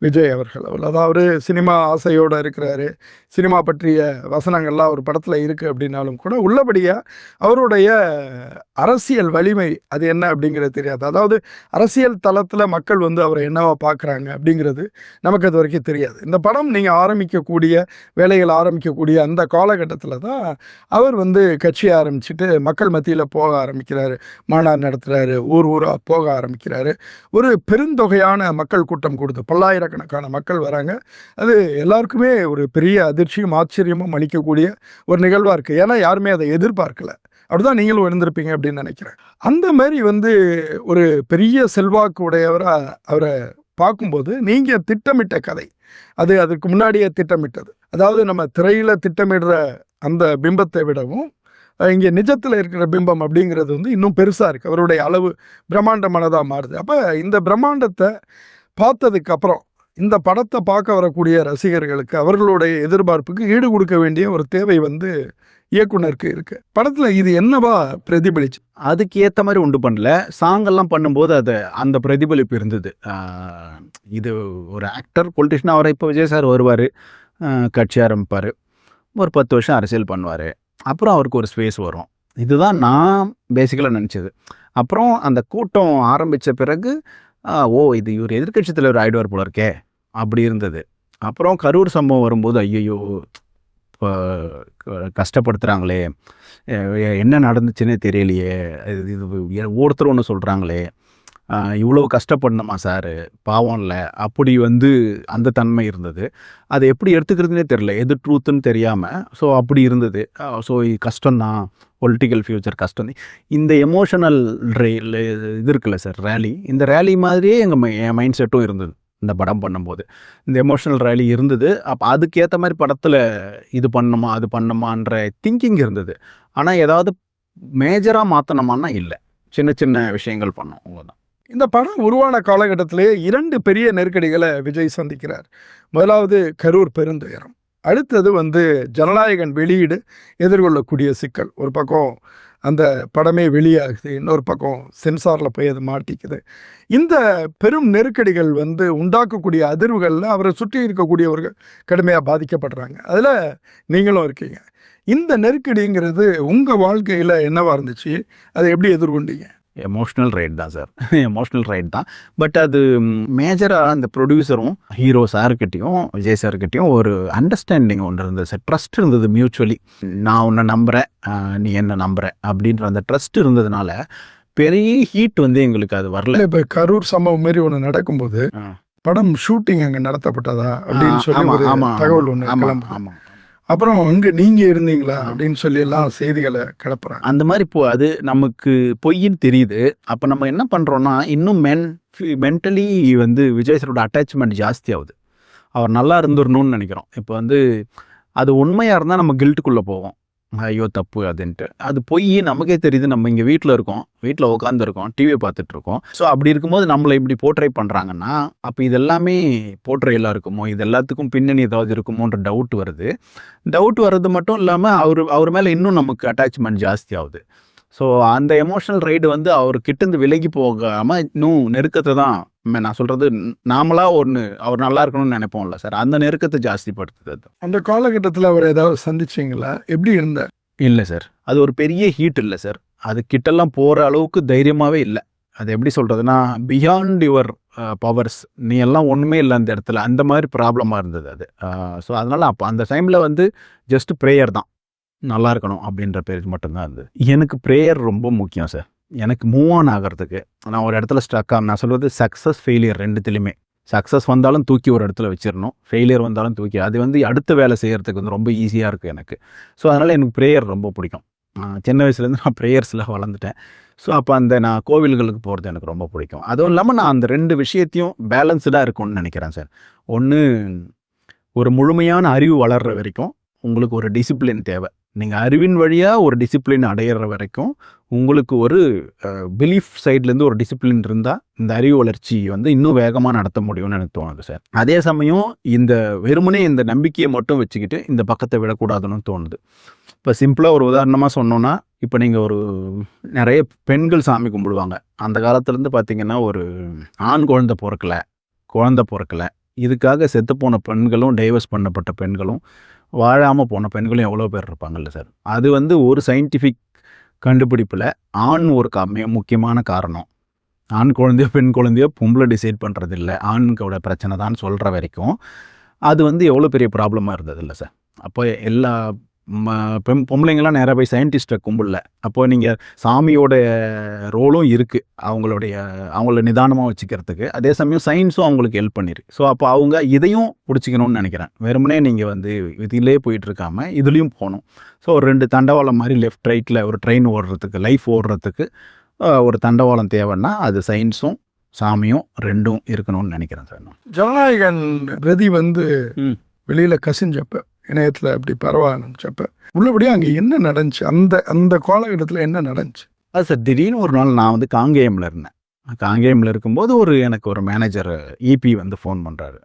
விஜய் அவர்கள். அதாவது சினிமா ஆசையோடு இருக்கிறாரு, சினிமா பற்றிய வசனங்கள்லாம் ஒரு படத்தில் இருக்குது அப்படின்னாலும் கூட உள்ளபடியாக அவருடைய அரசியல் வலிமை அது என்ன அப்படிங்கிறது தெரியாது. அதாவது அரசியல் தளத்தில் மக்கள் வந்து அவரை என்னவா பார்க்குறாங்க அப்படிங்கிறது நமக்கு அது வரைக்கும் தெரியாது. இந்த படம் நீங்கள் வேலைகள் ஆரம்பிக்கக்கூடிய அந்த காலகட்டத்தில் தான் அவர் வந்து கட்சி ஆரம்பிச்சுட்டு மக்கள் மத்தியில் போக ஆரம்பிக்கிறாரு, மாநாடு நடத்துகிறாரு, ஊராக போக ஆரம்பிக்கிறாரு. ஒரு பெருந்தொகையான மக்கள் கூட்டம் கொடுத்து பல்லாயிரக்கணக்கான மக்கள் வராங்க. அது எல்லாருக்குமே ஒரு பெரிய அதிர்ச்சியும் ஆச்சரியமும் அளிக்கக்கூடிய ஒரு நிகழ்வாக இருக்குது. ஏன்னா யாருமே அதை எதிர்பார்க்கல. அப்படிதான் நீங்களும் இருந்திருப்பீங்க அப்படின்னு நினைக்கிறேன். அந்த மாதிரி வந்து ஒரு பெரிய செல்வாக்கு உடையவராக அவரை பார்க்கும்போது நீங்கள் திட்டமிட்ட கதை அது அதுக்கு முன்னாடியே திட்டமிட்டது. அதாவது நம்ம திரையில் திட்டமிடுற அந்த பிம்பத்தை விடவும் இங்கே நிஜத்தில் இருக்கிற பிம்பம் அப்படிங்கிறது வந்து இன்னும் பெருசாக இருக்குது. அவருடைய அளவு பிரம்மாண்டமானதாக மாறுது. அப்போ இந்த பிரம்மாண்டத்தை பார்த்ததுக்கப்புறம் இந்த படத்தை பார்க்க வரக்கூடிய ரசிகர்களுக்கு அவர்களுடைய எதிர்பார்ப்புக்கு ஈடு கொடுக்க வேண்டிய ஒரு தேவை வந்து இயக்குனருக்கு இருக்குது. படத்தில் இது என்னவா பிரதிபலிச்சு? அதுக்கு ஏற்ற மாதிரி உண்டு பண்ணல. சாங்கெல்லாம் பண்ணும்போது அந்த பிரதிபலிப்பு இருந்தது. இது ஒரு ஆக்டர் பொலிட்டிஷியன், அவரை இப்போ விஜய் சார் வருவார், கட்சி ஆரம்பிப்பார், ஒரு 10 வருஷம் அரசியல் பண்ணுவார், அப்புறம் அவருக்கு ஒரு ஸ்பேஸ் வரும். இதுதான் நான் பேசிக்கலாக நினச்சது. அப்புறம் அந்த கூட்டம் ஆரம்பித்த பிறகு இது இவர் எதிர்கட்சி தலைவர் ஆயிடுவார் போல இருக்கே அப்படி இருந்தது. அப்புறம் கரூர் சம்பவம் வரும்போது ஐயோ கஷ்டப்படுத்துகிறாங்களே, என்ன நடந்துச்சுன்னே தெரியலையே, இது ஒருத்தர் ஒன்று சொல்கிறாங்களே, இவ்வளோ கஷ்டப்படணுமா சார், பாவம் இல்லை, அப்படி வந்து அந்த தன்மை இருந்தது. அதை எப்படி எடுத்துக்கிறதுனே தெரில, எது ட்ரூத்துன்னு தெரியாமல். ஸோ அப்படி இருந்தது. ஸோ கஷ்டம்தான், பொலிட்டிக்கல் ஃப்யூச்சர் கஷ்டம். இந்த எமோஷனல் இது இருக்குல்ல சார், ரேலி, இந்த ரேலி மாதிரியே என் மைண்ட் செட்டும் இருந்தது இந்த படம் பண்ணும்போது. இந்த எமோஷனல் ரேலி இருந்தது. அப்போ அதுக்கேற்ற மாதிரி படத்தில் இது பண்ணணுமா அது பண்ணணுமான்ற திங்கிங் இருந்தது. ஆனால் ஏதாவது மேஜராக மாற்றணுமான்னா இல்லை, சின்ன சின்ன விஷயங்கள் பண்ணோம், அவ்வளோதான். இந்த படம் உருவான காலகட்டத்திலே 2 பெரிய நெருக்கடிகளை விஜய் சந்திக்கிறார். முதலாவது கரூர் பெருந்துயரம், அடுத்தது வந்து ஜனநாயகன் வெளியீடு எதிர்கொள்ளக்கூடிய சிக்கல். ஒரு பக்கம் அந்த படமே வெளியாகுது, இன்னொரு பக்கம் சென்சாரில் போய் அது மாட்டிக்குது. இந்த பெரும் நெருக்கடிகள் வந்து உண்டாக்கக்கூடிய அதிர்வுகளில் அவரை சுற்றி இருக்கக்கூடியவர்கள் கடுமையாக பாதிக்கப்படுறாங்க. அதில் நீங்களும் இருக்கீங்க. இந்த நெருக்கடிங்கிறது உங்கள் வாழ்க்கையில் என்னவா இருந்துச்சு, அதை எப்படி எதிர்கொண்டீங்க? எமோஷ்னல் ரைட் தான் சார், எமோஷ்னல் ரைட் தான். பட் அது மேஜராக அந்த ப்ரொடியூசரும் ஹீரோ சார்கிட்டையும் விஜய் சார்கிட்டையும் ஒரு அண்டர்ஸ்டாண்டிங் ஒன்று இருந்தது சார், ட்ரஸ்ட் இருந்தது மியூச்சுவலி. நான் உன்னை நம்புகிறேன், நீ என்ன நம்புகிற அப்படின்ற அந்த ட்ரஸ்ட் இருந்ததுனால பெரிய ஹீட் வந்து எங்களுக்கு அது வரல. இப்போ கரூர் சம்பவம் மாரி ஒன்று நடக்கும்போது படம் ஷூட்டிங் அங்கே நடத்தப்பட்டதா அப்படின்னு சொல்லி ஒரு தகவல் ஒன்று கிளம்புது. ஆமாம், அப்புறம் அங்கே நீங்கள் இருந்தீங்களா அப்படின்னு சொல்லி எல்லாம் செய்திகளை கிளப்புறாங்க. அந்த மாதிரி அது நமக்கு பொய்ன்னு தெரியுது. அப்போ நம்ம என்ன பண்ணுறோன்னா, இன்னும் மென்டலி வந்து விஜய் சாரோட அட்டாச்மெண்ட் ஜாஸ்தி ஆகுது. அவர் நல்லா இருந்துடணும்னு நினைக்கிறோம். இப்போ வந்து அது உண்மையாக இருந்தால் நம்ம கில்ட்டுக்குள்ளே போவோம், ஐயோ தப்பு அதுன்ட்டு. அது பொய் நமக்கே தெரியுது. நம்ம இங்கே வீட்டில் உட்காந்துருக்கோம், டிவியை பார்த்துட்ருக்கோம். ஸோ அப்படி இருக்கும்போது நம்மளை இப்படி போர்ட்ரை பண்ணுறாங்கன்னா, அப்போ இது எல்லாமே போர்ட்ரையெல்லாம் இருக்குமோ, இது எல்லாத்துக்கும் பின்னணி ஏதாவது இருக்குமோன்ற டவுட் வர்றது மட்டும் இல்லாமல் அவர் மேலே இன்னும் நமக்கு அட்டாச்மெண்ட் ஜாஸ்தி ஆகுது. ஸோ அந்த எமோஷனல் ரைடு வந்து அவர் கிட்டேருந்து விலகி போகாமல் இன்னும் நெருக்கத்தை தான், நான் சொல்கிறது நாமளாக அவர் நல்லா இருக்கணும்னு நினைப்போம்ல சார், அந்த நெருக்கத்தை ஜாஸ்தி படுத்துது. அந்த காலகட்டத்தில் அவர் ஏதாவது சந்திச்சிங்களா, எப்படி இருந்தார்? இல்லை சார், அது ஒரு பெரிய ஹீட் இல்லை சார், அது கிட்டெல்லாம் போகிற அளவுக்கு தைரியமாகவே இல்லை. அது எப்படி சொல்கிறதுனா, பியாண்ட் யுவர் பவர்ஸ். நீ எல்லாம் ஒன்றுமே இல்லை அந்த இடத்துல. அந்த மாதிரி ப்ராப்ளமாக இருந்தது அது. ஸோ அதனால் அப்போ அந்த டைமில் வந்து ஜஸ்ட் ப்ரேயர் தான். நல்லா இருக்கணும் அப்படின்ற பேர் மட்டும்தான் இருந்தது. எனக்கு ப்ரேயர் ரொம்ப முக்கியம் சார். எனக்கு மூவ் ஆன் ஆகிறதுக்கு. நான் ஒரு இடத்துல ஸ்ட்ரக் ஆகும். நான் சொல்வது சக்ஸஸ் ஃபெயிலியர் ரெண்டுத்துலையுமே. சக்ஸஸ் வந்தாலும் தூக்கி ஒரு இடத்துல வச்சிடணும், ஃபெயிலியர் வந்தாலும் தூக்கி. அது வந்து அடுத்த வேலை செய்கிறதுக்கு வந்து ரொம்ப ஈஸியாக இருக்குது எனக்கு. ஸோ அதனால் எனக்கு ப்ரேயர் ரொம்ப பிடிக்கும். சின்ன வயசுலேருந்து நான் ப்ரேயர்ஸில் வளர்ந்துட்டேன். ஸோ அப்போ நான் கோவில்களுக்கு போகிறது எனக்கு ரொம்ப பிடிக்கும். அதுவும் இல்லாமல் நான் அந்த 2 விஷயத்தையும் பேலன்ஸ்டாக இருக்கும்னு நினைக்கிறேன் சார். ஒன்று, ஒரு முழுமையான அறிவு வளர்கிற வரைக்கும் உங்களுக்கு ஒரு டிசிப்ளின் தேவை. நீங்கள் அறிவின் வழியாக ஒரு டிசிப்ளின் அடையிற வரைக்கும் உங்களுக்கு ஒரு பிலீஃப் சைட்லேருந்து ஒரு டிசிப்ளின் இருந்தால் இந்த அறிவு வளர்ச்சி வந்து இன்னும் வேகமாக நடத்த முடியும்னு எனக்கு தோணுது சார். அதே சமயம் இந்த வெறுமனே இந்த நம்பிக்கையை மட்டும் வச்சுக்கிட்டு இந்த பக்கத்தை விடக்கூடாதுன்னு தோணுது. இப்போ சிம்பிளாக ஒரு உதாரணமாக சொன்னோன்னா, இப்போ நீங்கள் ஒரு நிறைய பெண்கள் சாமி கும்பிடுவாங்க. அந்த காலத்துலேருந்து பார்த்தீங்கன்னா, ஒரு ஆண் குழந்தை பிறக்கலை, இதுக்காக செத்துப்போன பெண்களும், டைவர்ஸ் பண்ணப்பட்ட பெண்களும், வாழாமல் போன பெண்களும் எவ்வளோ பேர் இருப்பாங்கல்ல சார். அது வந்து ஒரு சயின்டிஃபிக் கண்டுபிடிப்பில் ஆண் ஒரு முக்கியமான காரணம். ஆண் குழந்தையோ பெண் குழந்தையோ பொம்பளை டிசைட் பண்ணுறது இல்லை, ஆண்களோட பிரச்சனை தான் சொல்கிற வரைக்கும் அது வந்து எவ்வளோ பெரிய ப்ராப்ளமாக இருந்தது இல்லை சார். அப்போ எல்லா பொம்பளைங்கள்லாம் நேராக போய் சயின்டிஸ்ட்டை கும்பிடல. அப்போ நீங்கள் சாமியோட ரோலும் இருக்குது அவங்கள நிதானமாக வச்சுக்கிறதுக்கு. அதே சமயம் சயின்ஸும் அவங்களுக்கு ஹெல்ப் பண்ணிருக்கு. ஸோ அப்போ அவங்க இதையும் பிடிச்சிக்கணும்னு நினைக்கிறேன். வெறுமனே நீங்கள் வந்து இதிலே போயிட்டுருக்காம இதுலேயும் போகணும். ஸோ ஒரு 2 தண்டவாளம் மாதிரி லெஃப்ட் ரைட்டில் ஒரு ட்ரெயின் ஓடுறதுக்கு, லைஃப் ஓடுறதுக்கு ஒரு தண்டவாளம் தேவைன்னா அது சயின்ஸும் சாமியும் 2ம் இருக்கணும்னு நினைக்கிறேன் சார். ஜனநாயகன் பிரதி வந்து வெளியில் கசிஞ்சப்ப, இணையத்தில் அப்படி பரவ ஆரம்பிச்சப்ப, உள்ளபடியாக அங்கே என்ன நடந்துச்சு? அந்த காலகட்டத்தில் என்ன நடந்துச்சு? அது சார், திடீர்னு ஒரு நாள் நான் வந்து காங்கேயமில் இருந்தேன். காங்கேயமில் இருக்கும்போது எனக்கு ஒரு மேனேஜர் ஏபி வந்து ஃபோன் பண்ணுறாரு.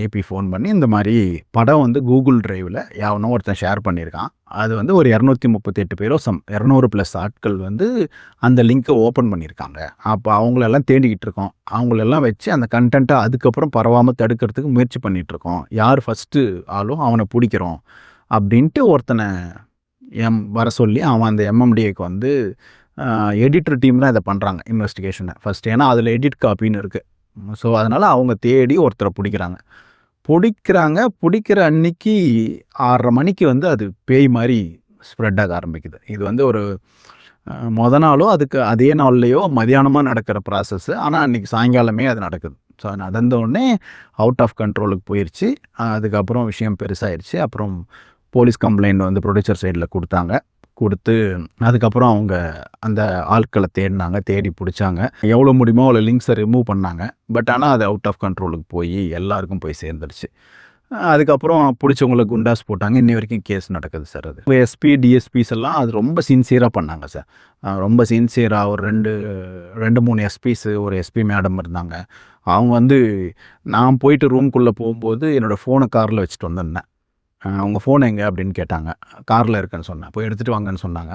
ஏபி ஃபோன் பண்ணி, இந்த மாதிரி படம் வந்து கூகுள் டிரைவில் யாவனோ ஒருத்தன் ஷேர் பண்ணியிருக்கான். அது வந்து ஒரு 238 பேரோ 200+ ஆட்கள் வந்து அந்த லிங்க்கை ஓப்பன் பண்ணியிருக்காங்க. அப்போ அவங்களெல்லாம் தேடிக்கிட்டு இருக்கோம். அவங்களெல்லாம் வச்சு அந்த கண்டென்ட்டை அதுக்கப்புறம் பரவாமல் தடுக்கிறதுக்கு முயற்சி பண்ணிகிட்ருக்கோம். யார் ஃபஸ்ட்டு ஆளும் அவனை பிடிக்கிறோம் அப்படின்ட்டு ஒருத்தனை வர சொல்லி, அவன் அந்த எம்எம்டிஏக்கு வந்து எடிட்டர் டீம் தான் இதை பண்ணுறாங்க, இன்வெஸ்டிகேஷனை ஃபஸ்ட்டு. ஏன்னா அதில் எடிட் காப்பின்னு இருக்குது. ஸோ அதனால் அவங்க தேடி ஒருத்தரை பிடிக்கிற அன்னைக்கு 6:30 மணிக்கு வந்து அது பேய் மாதிரி ஸ்ப்ரெட் ஆக ஆரம்பிக்குது. இது வந்து ஒரு நாளோ அதுக்கு அதே நாள்லேயோ மதியானமாக நடக்கிற ப்ராசஸ்ஸு. ஆனால் அன்றைக்கி சாயங்காலமே அது நடக்குது. ஸோ நடந்தோடனே அவுட் ஆஃப் கண்ட்ரோலுக்கு போயிடுச்சு. அதுக்கப்புறம் விஷயம் பெருசாகிடுச்சு. அப்புறம் போலீஸ் கம்ப்ளைண்ட் வந்து ப்ரொடியூசர் சைடில் கொடுத்து அதுக்கப்புறம் அவங்க அந்த ஆட்களை தேடி பிடிச்சாங்க. எவ்வளோ முடியுமோ அவ்வளோ லிங்க்ஸை ரிமூவ் பண்ணாங்க. பட் ஆனால் அது அவுட் ஆஃப் கண்ட்ரோலுக்கு போய் எல்லாருக்கும் போய் சேர்ந்துருச்சு. அதுக்கப்புறம் பிடிச்சவங்களுக்கு குண்டாஸ் போட்டாங்க. இன்னி வரைக்கும் கேஸ் நடக்குது சார். அது எஸ்பி டிஎஸ்பிஸ் எல்லாம் அது ரொம்ப சின்சியராக பண்ணாங்க சார். ரொம்ப சின்சியராக ஒரு 2-3 எஸ்பிஸ், ஒரு எஸ்பி மேடம் இருந்தாங்க. அவங்க வந்து நான் போயிட்டு ரூம்குள்ளே போகும்போது என்னோடய ஃபோனை காரில் வச்சுட்டு வந்திருந்தேன். அவங்க ஃபோன் எங்கே அப்படின்னு கேட்டாங்க. காரில் இருக்குன்னு சொன்னேன். போய் எடுத்துகிட்டு வாங்கன்னு சொன்னாங்க.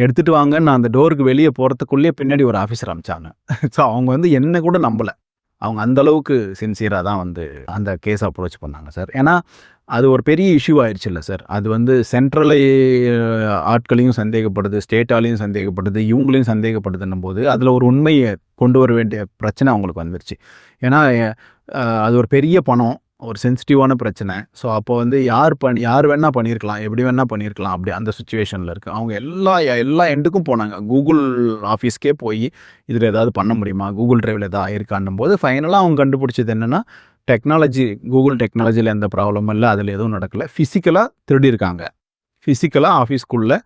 எடுத்துகிட்டு வாங்கன்னு நான் அந்த டோருக்கு வெளியே போகிறதுக்குள்ளேயே பின்னாடி ஒரு ஆஃபீஸர் அனுப்பிச்சாங்க. ஸோ அவங்க வந்து என்ன கூட நம்பலை. அவங்க அந்தளவுக்கு சின்சியராக தான் வந்து அந்த கேஸ் அப்ரோச் பண்ணாங்க சார். ஏன்னா அது ஒரு பெரிய இஷ்யூ ஆயிடுச்சு இல்லை சார். அது வந்து சென்ட்ரலை ஆட்களையும் சந்தேகப்படுது, ஸ்டேட்டாலையும் சந்தேகப்படுது, இவங்களையும் சந்தேகப்படுதுன்னும் போது அதில் ஒரு உண்மையை கொண்டு வர வேண்டிய பிரச்சனை அவங்களுக்கு வந்துருச்சு. ஏன்னா அது ஒரு பெரிய பணம், ஒரு சென்சிட்டிவான பிரச்சனை. ஸோ அப்போ வந்து யார் வேணால் பண்ணியிருக்கலாம், எப்படி வேணால் பண்ணியிருக்கலாம். அப்படி அந்த சுச்சுவேஷனில் இருக்குது. அவங்க எல்லா எண்டுக்கும் போனாங்க. கூகுள் ஆஃபீஸ்க்கே போய் இதில் ஏதாவது பண்ண முடியுமா, கூகுள் டிரைவில் எதாவது ஆயிருக்கான்னும் போது ஃபைனலாக அவங்க கண்டுபிடிச்சது என்னென்னா, கூகுள் டெக்னாலஜியில் எந்த ப்ராப்ளமும் இல்லை, அதில் எதுவும் நடக்கலை. ஃபிசிக்கலாக திருடியிருக்காங்க. ஃபிசிக்கலாக ஆஃபீஸ்க்குள்ளே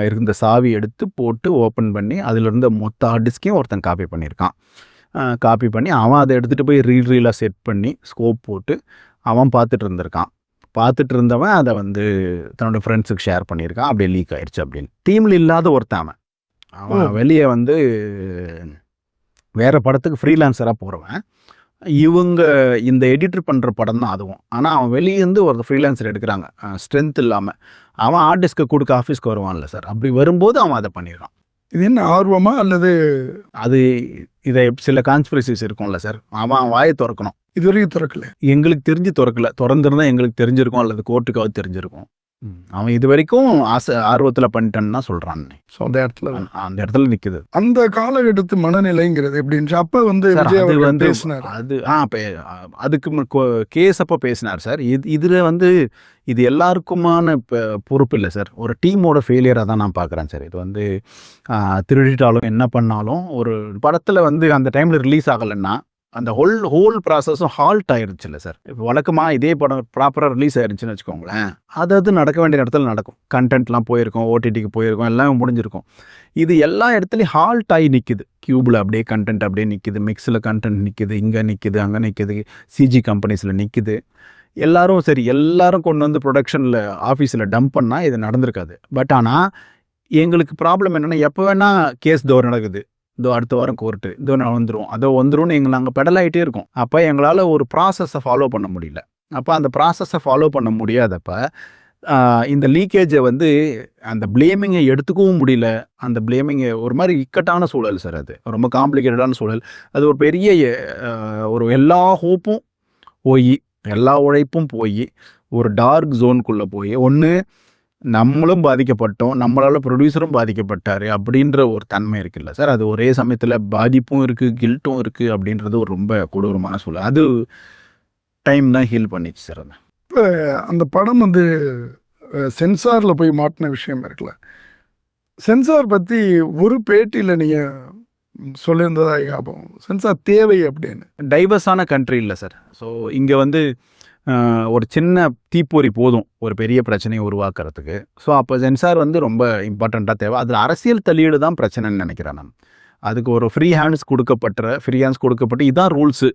இருந்த சாவி எடுத்து போட்டு ஓப்பன் பண்ணி அதில் இருந்த மொத்த ஹார்ட் டிஸ்கையும் ஒருத்தன் காப்பி பண்ணியிருக்கான். காப்பி பண்ணி அவன் அதை எடுத்துகிட்டு போய் ரீலாக செட் பண்ணி ஸ்கோப் போட்டு அவன் பார்த்துட்டு இருந்தவன் அதை வந்து தன்னோட ஃப்ரெண்ட்ஸுக்கு ஷேர் பண்ணியிருக்கான். அப்படியே லீக் ஆயிடுச்சு அப்படின்னு. டீமில் இல்லாத ஒருத்தன் அவன் வெளியே வந்து வேறு படத்துக்கு ஃப்ரீலான்சராக போகிறவன். இவங்க இந்த எடிட்டர் பண்ணுற படம் தான் அதுவும். ஆனால் அவன் வெளியேருந்து ஒரு ஃப்ரீலான்சர் எடுக்கிறாங்க, ஸ்ட்ரென்த் இல்லாமல். அவன் ஆர்டிஸ்ட்க்கு கொடுக்க ஆஃபீஸ்க்கு வருவான்ல சார். அப்படி வரும்போது அவன் அதை பண்ணிடுறான். இது என்ன ஆர்வமா அல்லது அது இதை சில கான்ஸ்பிரசிஸ் இருக்கும்ல சார். அவன் வாயை திறக்கணும். இது வரைக்கும் திறக்கல. எங்களுக்கு தெரிஞ்சு திறக்கல. திறந்துருந்தா எங்களுக்கு தெரிஞ்சிருக்கும், அல்லது கோர்ட்டுக்காவது தெரிஞ்சிருக்கும். அவன் இது வரைக்கும் ஆர்வத்தில் பண்ணிட்டான்னு தான் சொல்கிறான். ஸோ அந்த இடத்துல அந்த இடத்துல நிற்குது. அந்த காலகட்டத்து மனநிலைங்கிறது எப்படின்னு அப்போ வந்து சார் விஜய் அது அவர்கள் வந்து பேசினார். அது அதுக்கு கேஸ் அப்போ பேசினார் சார். இதில் வந்து இது எல்லாருக்குமான பொறுப்பு இல்லை சார். ஒரு டீமோட ஃபெயிலியராக தான் நான் பார்க்குறேன் சார். இது வந்து திருடிட்டாலும் என்ன பண்ணாலும் ஒரு படத்தில் வந்து அந்த டைமில் ரிலீஸ் ஆகலைன்னா அந்த ஹோல் ப்ராசஸும் ஹால்ட் ஆயிருச்சு இல்லை சார். இப்போ வழக்கமாக இதே படம் ப்ராப்பராக ரிலீஸ் ஆயிருச்சுன்னு வச்சுக்கோங்களேன், அது நடக்க வேண்டிய இடத்துல நடக்கும். கண்டென்ட்லாம் போயிருக்கும், ஓடிடிக்கு போயிருக்கும், எல்லாமே முடிஞ்சிருக்கும். இது எல்லா இடத்துலையும் ஹால்ட் ஆகி நிற்குது. கியூபில் அப்படியே கண்டென்ட் அப்படியே நிற்குது, மிக்ஸில் கண்டென்ட் நிற்குது, இங்கே நிற்குது, அங்கே நிற்குது, சிஜி கம்பெனிஸில் நிற்குது. எல்லாரும் கொண்டு வந்து ப்ரொடக்ஷனில் ஆஃபீஸில் டம்ப் பண்ணால் இது நடந்திருக்காது. பட் ஆனால் எங்களுக்கு ப்ராப்ளம் என்னென்னா, எப்போ வேணால் கேஸ் தோறு நடக்குது, இதோ அடுத்த வாரம் கோர்ட்டு, இதோ நான் வந்துடும் நாங்கள் பெடலாகிட்டே இருக்கோம். அப்போ எங்களால் ஒரு ப்ராசஸை ஃபாலோ பண்ண முடியல. அப்போ அந்த ப்ராசஸை ஃபாலோ பண்ண முடியாதப்ப இந்த லீக்கேஜை வந்து அந்த ப்ளேமிங்கை எடுத்துக்கவும் முடியல. அந்த ப்ளேமிங்கை ஒரு மாதிரி இக்கட்டான சூழல் சார். அது ரொம்ப காம்ப்ளிகேட்டடான சூழல். அது ஒரு பெரிய ஒரு எல்லா ஹோப்பும் போய், எல்லா உழைப்பும் போய், ஒரு டார்க் ஜோனுக்குள்ளே போய், ஒன்று நம்மளும் பாதிக்கப்பட்டோம், நம்மளால் ப்ரொடியூசரும் பாதிக்கப்பட்டார் அப்படின்ற ஒரு தன்மை இருக்குல்ல சார். அது ஒரே சமயத்தில் பாதிப்பும் இருக்குது, கில்ட்டும் இருக்குது அப்படின்றது ஒரு ரொம்ப கொடூரமான சூழல். அது டைம் தான் ஹீல் பண்ணிச்சு சார். அது இப்போ அந்த படம் வந்து சென்சாரில் போய் மாட்டின விஷயம் இருக்குல்ல, சென்சார் பற்றி ஒரு பேட்டியில் நீங்கள் சொல்லியிருந்ததா ஞாபகம். சென்சார் தேவை அப்படின்னு. டைவர்ஸான கண்ட்ரி இல்லை சார். ஸோ இங்கே வந்து ஒரு சின்ன தீப்பொறி போதும் ஒரு பெரிய பிரச்சனையை உருவாக்குறதுக்கு. ஸோ அப்போ சென்சார் வந்து ரொம்ப இம்பார்ட்டண்ட்டாக தேவை. அதில் அரசியல் தலையீடு தான் பிரச்சனைன்னு நினைக்கிறேன் நான். அதுக்கு ஒரு ஃப்ரீ ஹேண்ட்ஸ் கொடுக்கப்பட்டு இதான் ரூல்ஸு,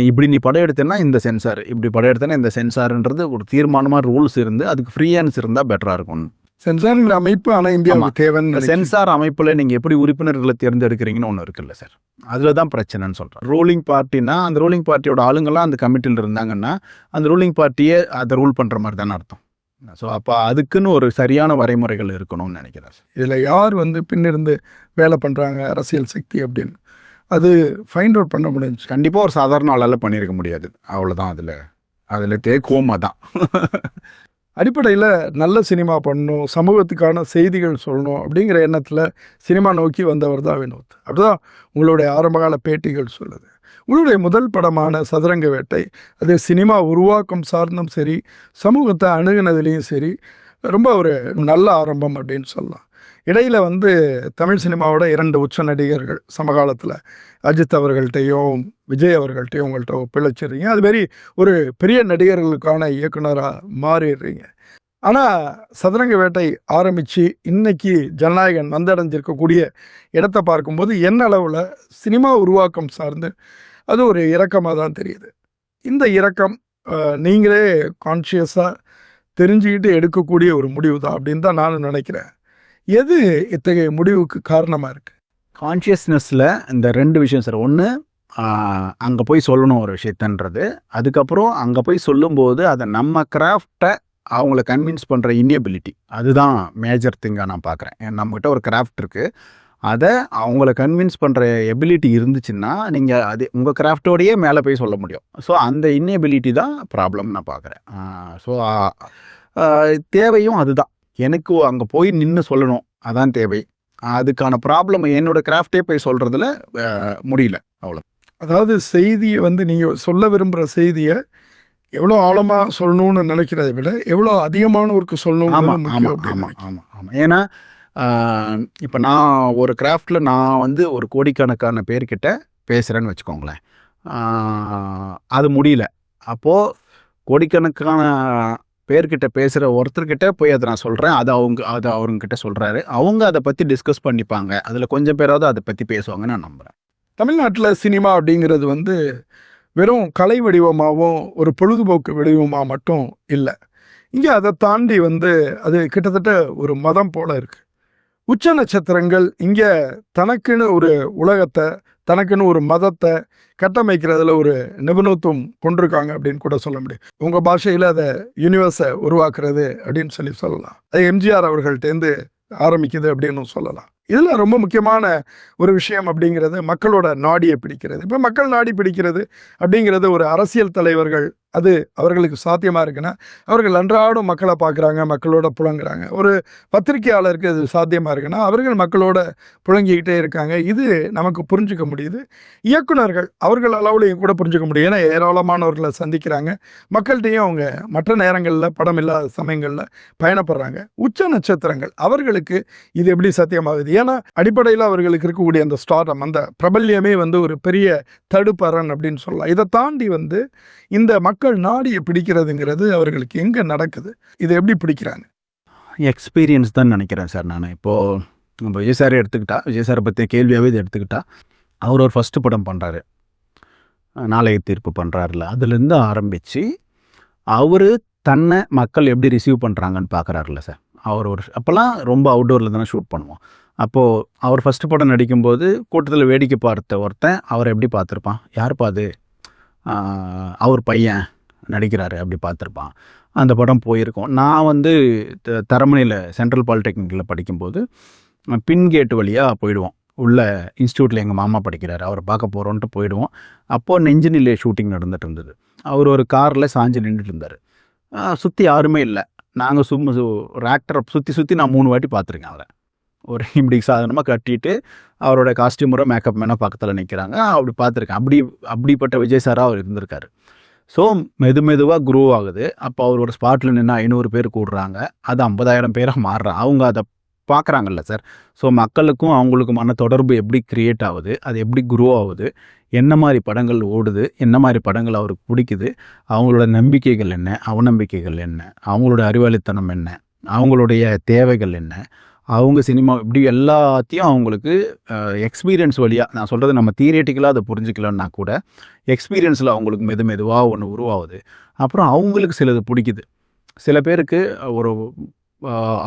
இப்படி நீ படம் எடுத்தேன்னா இந்த சென்சார், இப்படி படம் எடுத்தேன்னா இந்த சென்சார்ன்றது ஒரு தீர்மானமாக ரூல்ஸ் இருந்து அதுக்கு ஃப்ரீ ஹேண்ட்ஸ் இருந்தால் பெட்டராக இருக்கும். சென்சார் அமைப்பு ஆனால் இந்தியாவுக்கு தேவைன்னு சென்சார் அமைப்பில் நீங்கள் எப்படி உறுப்பினர்களை தேர்ந்தெடுக்கிறீங்கன்னு ஒன்று இருக்குல்ல சார், அதில் தான் பிரச்சனைன்னு சொல்கிறேன். ரூலிங் பார்ட்டினா அந்த ரூலிங் பார்ட்டியோட ஆளுங்கள்லாம் அந்த கமிட்டியில் இருந்தாங்கன்னா அந்த ரூலிங் பார்ட்டியே அதை ரூல் பண்ணுற மாதிரி தானே அர்த்தம். ஸோ அப்போ அதுக்குன்னு ஒரு சரியான வரைமுறைகள் இருக்கணும்னு நினைக்கிறேன் சார். இதில் யார் வந்து பின்னிருந்து வேலை பண்ணுறாங்க அரசியல் சக்தி அப்படின்னு அது ஃபைண்ட் அவுட் பண்ண முடிஞ்சு. கண்டிப்பாக ஒரு சாதாரண ஆளால் பண்ணியிருக்க முடியாது. அவ்வளோதான். அதில் தேக்கோமா தான். அடிப்படையில் நல்ல சினிமா பண்ணணும், சமூகத்துக்கான செய்திகள் சொல்லணும் அப்படிங்கிற எண்ணத்தில் சினிமா நோக்கி வந்தவர் தான் வினோத். அப்படிதான் உங்களுடைய ஆரம்பகால பேட்டிகள் சொல்லுது. உங்களுடைய முதல் படமான சதுரங்க வேட்டை அது சினிமா உருவாக்கம் சார்ந்தும் சரி, சமூகத்தை அணுகுனதுலேயும் சரி, ரொம்ப ஒரு நல்ல ஆரம்பம் அப்படின்னு சொல்லலாம். இடையில் வந்து தமிழ் சினிமாவோட 2 உச்ச நடிகர்கள் சமகாலத்தில் அஜித் அவர்கள்ட்டையும் விஜய் அவர்கள்ட்டையும் உங்கள்கிட்ட பிழைச்சிடுறீங்க. அதுமாரி ஒரு பெரிய நடிகர்களுக்கான இயக்குனராக மாறிடுறீங்க. ஆனால் சதுரங்க வேட்டை ஆரம்பித்து இன்னைக்கு ஜனநாயகன் வந்தடைஞ்சிருக்கக்கூடிய இடத்தை பார்க்கும்போது என்ன அளவில் சினிமா உருவாக்கம் சார்ந்து அது ஒரு இரக்கமாக தான் தெரியுது. இந்த இரக்கம் நீங்களே கான்ஷியஸாக தெரிஞ்சுக்கிட்டு எடுக்கக்கூடிய ஒரு முடிவு தான் அப்படின்னு தான் நான் நினைக்கிறேன். எது இத்தகைய முடிவுக்கு காரணமாக இருக்குது? கான்ஷியஸ்னஸில் இந்த 2 விஷயம் சார். ஒன்று, அங்கே போய் சொல்லணும் ஒரு விஷயத்தன்றது. அதுக்கப்புறம் அங்கே போய் சொல்லும்போது அதை நம்ம கிராஃப்டை அவங்கள கன்வின்ஸ் பண்ணுற இனியபிலிட்டி, அதுதான் மேஜர் திங்காக நான் பார்க்குறேன். நம்மகிட்ட ஒரு கிராஃப்ட் இருக்குது, அதை அவங்கள கன்வின்ஸ் பண்ணுற எபிலிட்டி இருந்துச்சுன்னா நீங்கள் அது உங்கள் கிராஃப்டோடையே மேலே போய் சொல்ல முடியும். ஸோ அந்த இன்னெபிலிட்டி தான் ப்ராப்ளம் நான் பார்க்குறேன். ஸோ தேவையும் அதுதான். எனக்கு அங்கே போய் நின்று சொல்லணும், அதான் தேவை. அதுக்கான ப்ராப்ளம் என்னோடய கிராஃப்டே போய் சொல்கிறதுல முடியல. அவ்வளோ. அதாவது செய்தியை வந்து நீங்கள் சொல்ல விரும்புகிற செய்தியை எவ்வளோ ஆழமாக சொல்லணும்னு நினைக்கிறதை விட எவ்வளோ அதிகமானவருக்கு சொல்லணும். ஆமாம். ஏன்னா இப்போ நான் ஒரு கிராஃப்டில் நான் வந்து ஒரு கோடிக்கணக்கான பேர்கிட்ட பேசுகிறேன்னு வச்சுக்கோங்களேன், அது முடியல. அப்போது கோடிக்கணக்கான பேர்கிட்ட பேசுகிற ஒருத்தர்கிட்ட போய் அதை நான் சொல்கிறேன், அது அவங்கக்கிட்ட சொல்கிறாரு, அவங்க அதை பற்றி டிஸ்கஸ் பண்ணிப்பாங்க, அதில் கொஞ்சம் பேராவது அதை பற்றி பேசுவாங்கன்னு நான் நம்புகிறேன். தமிழ்நாட்டில் சினிமா அப்படிங்கிறது வந்து வெறும் கலை வடிவமாகவும் ஒரு பொழுதுபோக்கு வடிவமாக மட்டும் இல்லை. இங்கே அதை தாண்டி வந்து அது கிட்டத்தட்ட ஒரு மதம் போல் இருக்குது. உச்ச நட்சத்திரங்கள் இங்கே தனக்குன்னு ஒரு உலகத்தை, தனக்குன்னு ஒரு மதத்தை கட்டமைக்கிறதுல ஒரு நிபுணத்துவம் கொண்டிருக்காங்க அப்படின்னு கூட சொல்ல முடியும். உங்கள் பாஷையில் அதை யூனிவர்ஸை உருவாக்குறது அப்படின்னு சொல்லலாம். அது எம்ஜிஆர் அவர்கள்ட்டேருந்து ஆரம்பிக்குது அப்படின்னு சொல்லலாம். இதில் ரொம்ப முக்கியமான ஒரு விஷயம் அப்படிங்கிறது மக்களோட நாடியை பிடிக்கிறது. இப்போ மக்கள் நாடி பிடிக்கிறது அப்படிங்கிறது ஒரு அரசியல் தலைவர்கள் அது அவர்களுக்கு சாத்தியமாக இருக்குன்னா அவர்கள் அன்றாடம் மக்களை பார்க்குறாங்க, மக்களோட புழங்குறாங்க. ஒரு பத்திரிகையாளருக்கு அது சாத்தியமாக இருக்குன்னா அவர்கள் மக்களோட புழங்கிக்கிட்டே இருக்காங்க. இது நமக்கு புரிஞ்சுக்க முடியுது. இயக்குனர்கள் அவர்கள் அளவுலையும் கூட புரிஞ்சுக்க முடியும். ஏன்னா ஏராளமானவர்களை சந்திக்கிறாங்க. மக்கள்கிட்டையும் அவங்க மற்ற நேரங்களில் படம் இல்லாத சமயங்களில் பயணப்படுறாங்க. உச்ச நட்சத்திரங்கள் அவர்களுக்கு இது எப்படி சாத்தியமாகுது? ஏன்னா அடிப்படையில் அவர்களுக்கு இருக்கக்கூடிய அந்த ஸ்டார்டம், அந்த பிரபல்யமே வந்து ஒரு பெரிய தடுப்பறன் அப்படின்னு சொல்லலாம். இதை தாண்டி வந்து இந்த மக்கள் நாடியை பிடிக்கிறதுங்கிறது அவர்களுக்கு எங்கே நடக்குது? இதை எப்படி பிடிக்கிறாங்க? எக்ஸ்பீரியன்ஸ் தான் நினைக்கிறேன் சார். நான் இப்போது நம்ம விஜய் சாரை எடுத்துக்கிட்டா, விஜய் சாரை பற்றிய கேள்வியாகவே இது எடுத்துக்கிட்டா, அவர் ஒரு ஃபஸ்ட்டு படம் பண்ணுறாரு, நாளைய தீர்ப்பு பண்ணுறாருல, அதுலேருந்து ஆரம்பித்து அவர் தன்னை மக்கள் எப்படி ரிசீவ் பண்ணுறாங்கன்னு பார்க்குறாருல சார். அவர் ஒரு அப்போல்லாம் ரொம்ப அவுட்டோரில் தானே ஷூட் பண்ணுவோம். அப்போது அவர் ஃபஸ்ட்டு படம் நடிக்கும்போது கூட்டத்தில் வேடிக்கை பார்த்த ஒருத்தன் அவரை எப்படி பார்த்துருப்பான்? யாருப்பா அது? அவர் பையன் நடிக்கிறாரு அப்படி பார்த்துருப்பான். அந்த படம் போயிருக்கோம். நான் வந்து தரமணியில் சென்ட்ரல் பாலிடெக்னிக்கில் படிக்கும்போது பின் கேட்டு வழியாக போயிடுவோம். உள்ள இன்ஸ்டியூட்டில் எங்கள் மாமா படிக்கிறாரு, அவரை பார்க்க போகிறோன்ட்டு போயிடுவோம். அப்போது நெஞ்சினிலே ஷூட்டிங் நடந்துட்டு இருந்தது. அவர் ஒரு காரில் சாஞ்சு நின்றுட்டு இருந்தார். சுற்றி யாருமே இல்லை. நாங்கள் சும்மா ஒரு ஆக்டரை சுற்றி நான் 3 வாட்டி பார்த்துருக்கேன் அவரை. ஒரு இப்படி சாதனமாக கட்டிட்டு அவரோட காஸ்டியூமரோ மேக்கப் மேனோ பக்கத்தில் நிற்கிறாங்க. அப்படி பார்த்துருக்கேன். அப்படிப்பட்ட விஜய் சாராக அவர் இருந்திருக்காரு. ஸோ மெதுவாக க்ரோ ஆகுது. அப்போ அவர் ஒரு ஸ்பாட்டில் நின்று 500 பேர் கூடுறாங்க. அது 50,000 பேராக மாறுறாங்க. அவங்க அதை பார்க்குறாங்கல்ல சார். ஸோ மக்களுக்கும் அவங்களுக்குமான தொடர்பு எப்படி க்ரியேட் ஆகுது, அது எப்படி க்ரோ ஆகுது, என்ன மாதிரி படங்கள் ஓடுது, என்ன மாதிரி படங்கள் அவருக்கு பிடிக்குது, அவங்களோட நம்பிக்கைகள் என்ன, அவநம்பிக்கைகள் என்ன, அவங்களோட அறிவாளித்தனம் என்ன, அவங்களுடைய தேவைகள் என்ன, அவங்க சினிமா இப்படி எல்லாத்தையும் அவங்களுக்கு எக்ஸ்பீரியன்ஸ் வழியாக, நான் சொல்கிறது நம்ம தியரிட்டிக்கலாக அதை புரிஞ்சுக்கலன்னா கூட எக்ஸ்பீரியன்ஸில் அவங்களுக்கு மெதுவாக ஒன்று உருவாகுது. அப்புறம் அவங்களுக்கு சிலது பிடிக்குது. சில பேருக்கு ஒரு